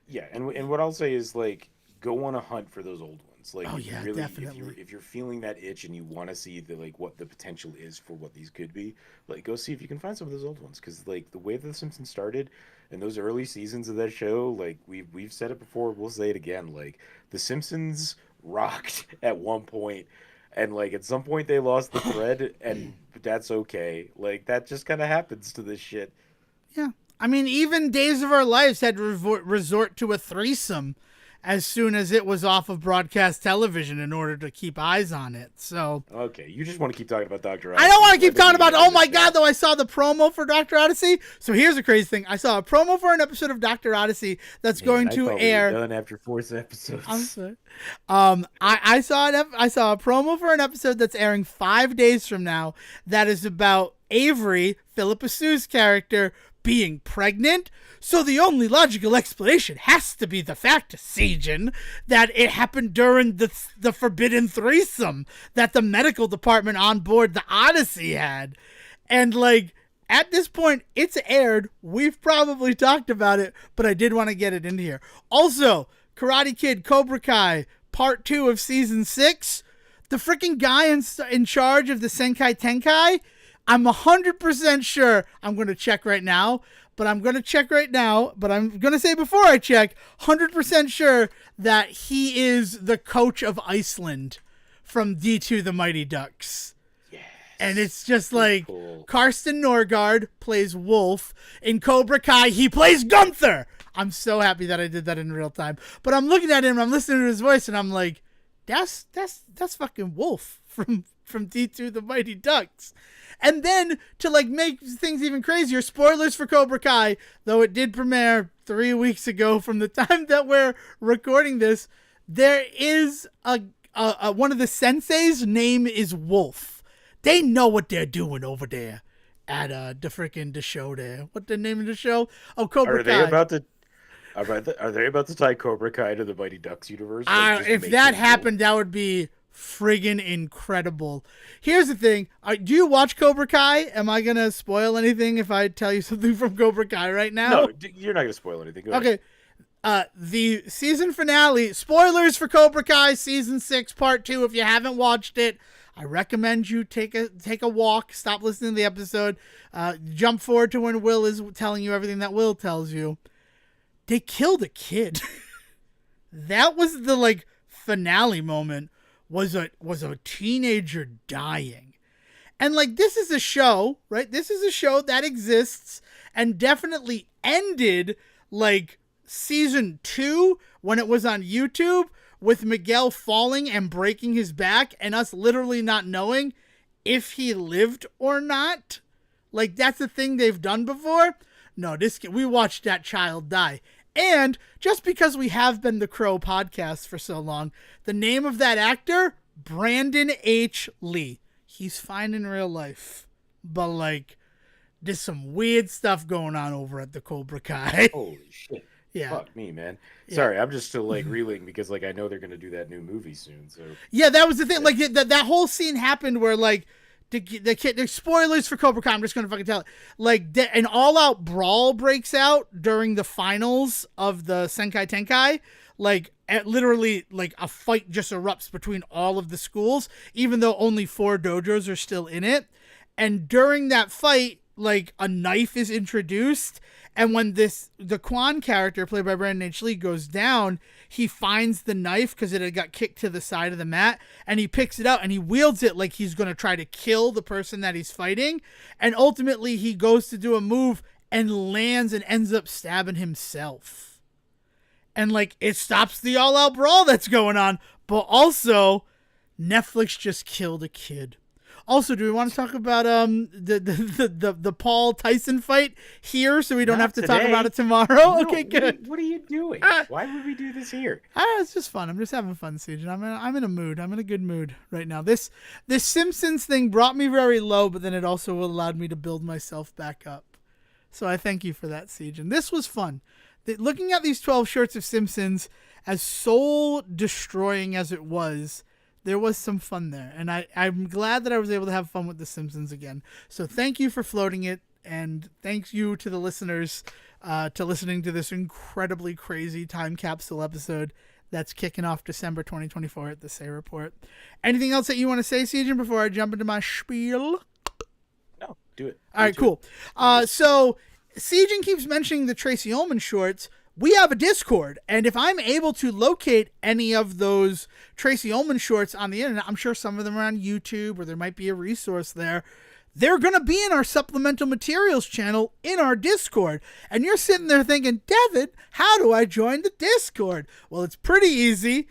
Yeah, and what I'll say is, like, go on a hunt for those old ones. Like, definitely. If you're feeling that itch and you want to see what the potential is for what these could be, like, go see if you can find some of those old ones. Because, like, the way that The Simpsons started and those early seasons of that show, like, we've said it before, we'll say it again. Like, The Simpsons rocked at one point, and like at some point they lost the thread, and that's okay. Like, that just kind of happens to this shit. Yeah, I mean, even Days of Our Lives had to resort to a threesome as soon as it was off of broadcast television in order to keep eyes on it. So okay, you just want to keep talking about Dr. Odyssey. I don't want to keep talking about, oh my God, though I saw the promo for Dr. Odyssey. So here's the crazy thing. I saw a promo for an episode of Dr. Odyssey that's going to air. Done after 4 episodes. I'm sorry. I saw a promo for an episode that's airing 5 days from now that is about Avery, Philippa Sue's character, being pregnant. So the only logical explanation has to be the fact, Sejan, that it happened during the forbidden threesome that the medical department on board the Odyssey had. And like, at this point, it's aired. We've probably talked about it, but I did want to get it into here. Also, Karate Kid Cobra Kai Part 2 of Season 6, the freaking guy in charge of the Senkai Tenkai, I'm 100% sure, I'm going to check right now, but I'm going to say before I check, 100% sure that he is the coach of Iceland from D2 The Mighty Ducks. Yes. And it's just like, cool. Karsten Norgard plays Wolf. In Cobra Kai, he plays Gunther. I'm so happy that I did that in real time. But I'm looking at him, I'm listening to his voice, and I'm like, that's fucking Wolf from D2 The Mighty Ducks. And then, to like make things even crazier, spoilers for Cobra Kai, though it did premiere 3 weeks ago from the time that we're recording this, there is a one of the senseis' name is Wolf. They know what they're doing over there at the show there. What the name of the show? Oh, Cobra Kai. Are they about to tie Cobra Kai to the Mighty Ducks universe? If that happened, that would be friggin' incredible. Here's the thing. Do you watch Cobra Kai? Am I going to spoil anything if I tell you something from Cobra Kai right now? No, you're not going to spoil anything. Go okay. The season finale, spoilers for Cobra Kai season 6 part 2. If you haven't watched it, I recommend you take a walk, stop listening to the episode, jump forward to when Will is telling you everything that Will tells you. They killed a kid. That was the like finale moment, was a teenager dying. And like, this is a show, right? This is a show that exists and definitely ended like season 2 when it was on YouTube, with Miguel falling and breaking his back and us literally not knowing if he lived or not. Like, that's a thing they've done before. No, we watched that child die. And just because we have been the Crow podcast for so long, the name of that actor, Brandon H. Lee. He's fine in real life, but like, there's some weird stuff going on over at the Cobra Kai. Holy shit. Yeah. Fuck me, man. Sorry, I'm just still like reeling because like I know they're gonna do that new movie soon. So yeah, that was the thing. Like that whole scene happened where like the kid. There's spoilers for Cobra Kai. I'm just gonna fucking tell it. Like an all-out brawl breaks out during the finals of the Senkai Tenkai. Like literally, like a fight just erupts between all of the schools, even though only 4 dojos are still in it. And during that fight, like a knife is introduced. And when the Quan character, played by Brandon H. Lee, goes down, he finds the knife because it had got kicked to the side of the mat, and he picks it out and he wields it like he's going to try to kill the person that he's fighting. And ultimately, he goes to do a move and lands and ends up stabbing himself. And like, it stops the all-out brawl that's going on, but also Netflix just killed a kid. Also, do we want to talk about the Paul Tyson fight here, so we don't have to talk about it tomorrow? No, okay, good. What are you doing? Why would we do this here? It's just fun. I'm just having fun, Siege. I'm in a mood. I'm in a good mood right now. This Simpsons thing brought me very low, but then it also allowed me to build myself back up. So I thank you for that, Siege. And this was fun. Looking at these 12 shorts of Simpsons, as soul destroying as it was, there was some fun there, and I'm glad that I was able to have fun with The Simpsons again. So thank you for floating it, and thanks you to the listeners to listening to this incredibly crazy time capsule episode that's kicking off December 2024 at the Say Report. Anything else that you want to say, Sejan, before I jump into my spiel? No, do it. All right, cool. So Sejan keeps mentioning the Tracy Ullman shorts. We have a Discord, and if I'm able to locate any of those Tracy Ullman shorts on the internet, I'm sure some of them are on YouTube, or there might be a resource there. They're going to be in our supplemental materials channel in our Discord. And you're sitting there thinking, Devin, how do I join the Discord? Well, it's pretty easy.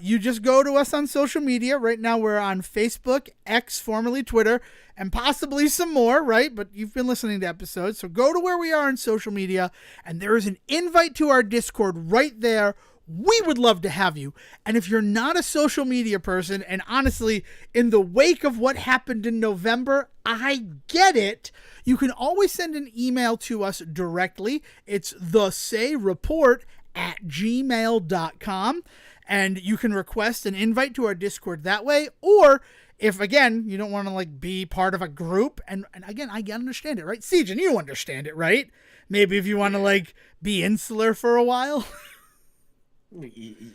You just go to us on social media. Right now we're on Facebook, X, formerly Twitter, and possibly some more, right? But you've been listening to episodes. So go to where we are on social media, and there is an invite to our Discord right there. We would love to have you. And if you're not a social media person, and honestly, in the wake of what happened in November, I get it. You can always send an email to us directly. It's thesayreport@gmail.com. And you can request an invite to our Discord that way. Or if, again, you don't want to like be part of a group, and again, I understand it, right? Siege, and you understand it, right? Maybe if you want to like be insular for a while.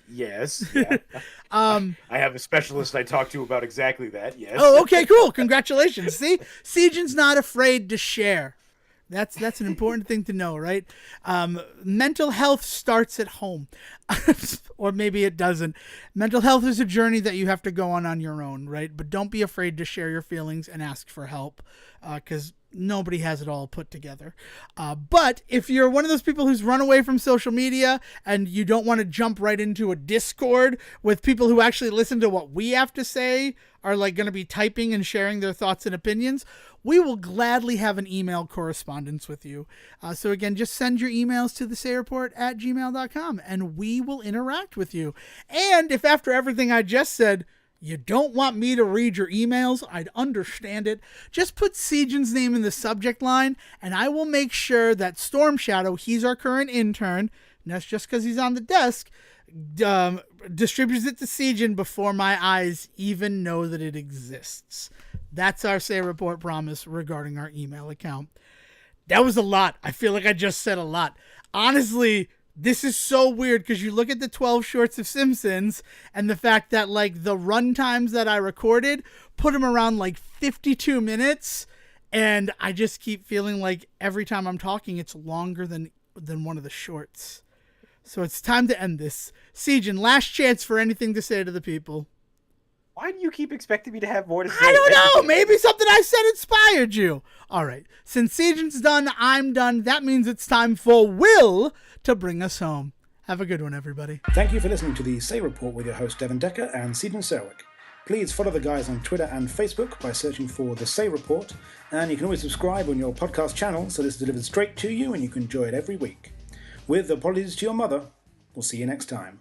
Yes. Yeah. I have a specialist I talk to about exactly that. Yes. Oh, okay, cool. Congratulations. See, Siege's not afraid to share. That's an important thing to know, right? Mental health starts at home. Or maybe it doesn't. Mental health is a journey that you have to go on your own, right? But don't be afraid to share your feelings and ask for help, because nobody has it all put together. But if you're one of those people who's run away from social media and you don't want to jump right into a Discord with people who actually listen to what we have to say, are like going to be typing and sharing their thoughts and opinions, we will gladly have an email correspondence with you. So again, just send your emails to thesayreport@gmail.com and we will interact with you. And if after everything I just said, you don't want me to read your emails, I'd understand it. Just put Siegen's name in the subject line, and I will make sure that Storm Shadow, he's our current intern, and that's just because he's on the desk, distributes it to Siegen before my eyes even know that it exists. That's our Say Report promise regarding our email account. That was a lot. I feel like I just said a lot. Honestly, this is so weird because you look at the 12 shorts of Simpsons and the fact that like the run times that I recorded put them around like 52 minutes. And I just keep feeling like every time I'm talking, it's longer than one of the shorts. So it's time to end this. Siegen, last chance for anything to say to the people. Why do you keep expecting me to have more to say? I don't know. Maybe something I said inspired you. All right. Since Siegen's done, I'm done. That means it's time for Will to bring us home. Have a good one, everybody. Thank you for listening to the Say Report with your host, Devon Decker and Siegen Serwick. Please follow the guys on Twitter and Facebook by searching for The Say Report. And you can always subscribe on your podcast channel so it's delivered straight to you and you can enjoy it every week. With apologies to your mother, we'll see you next time.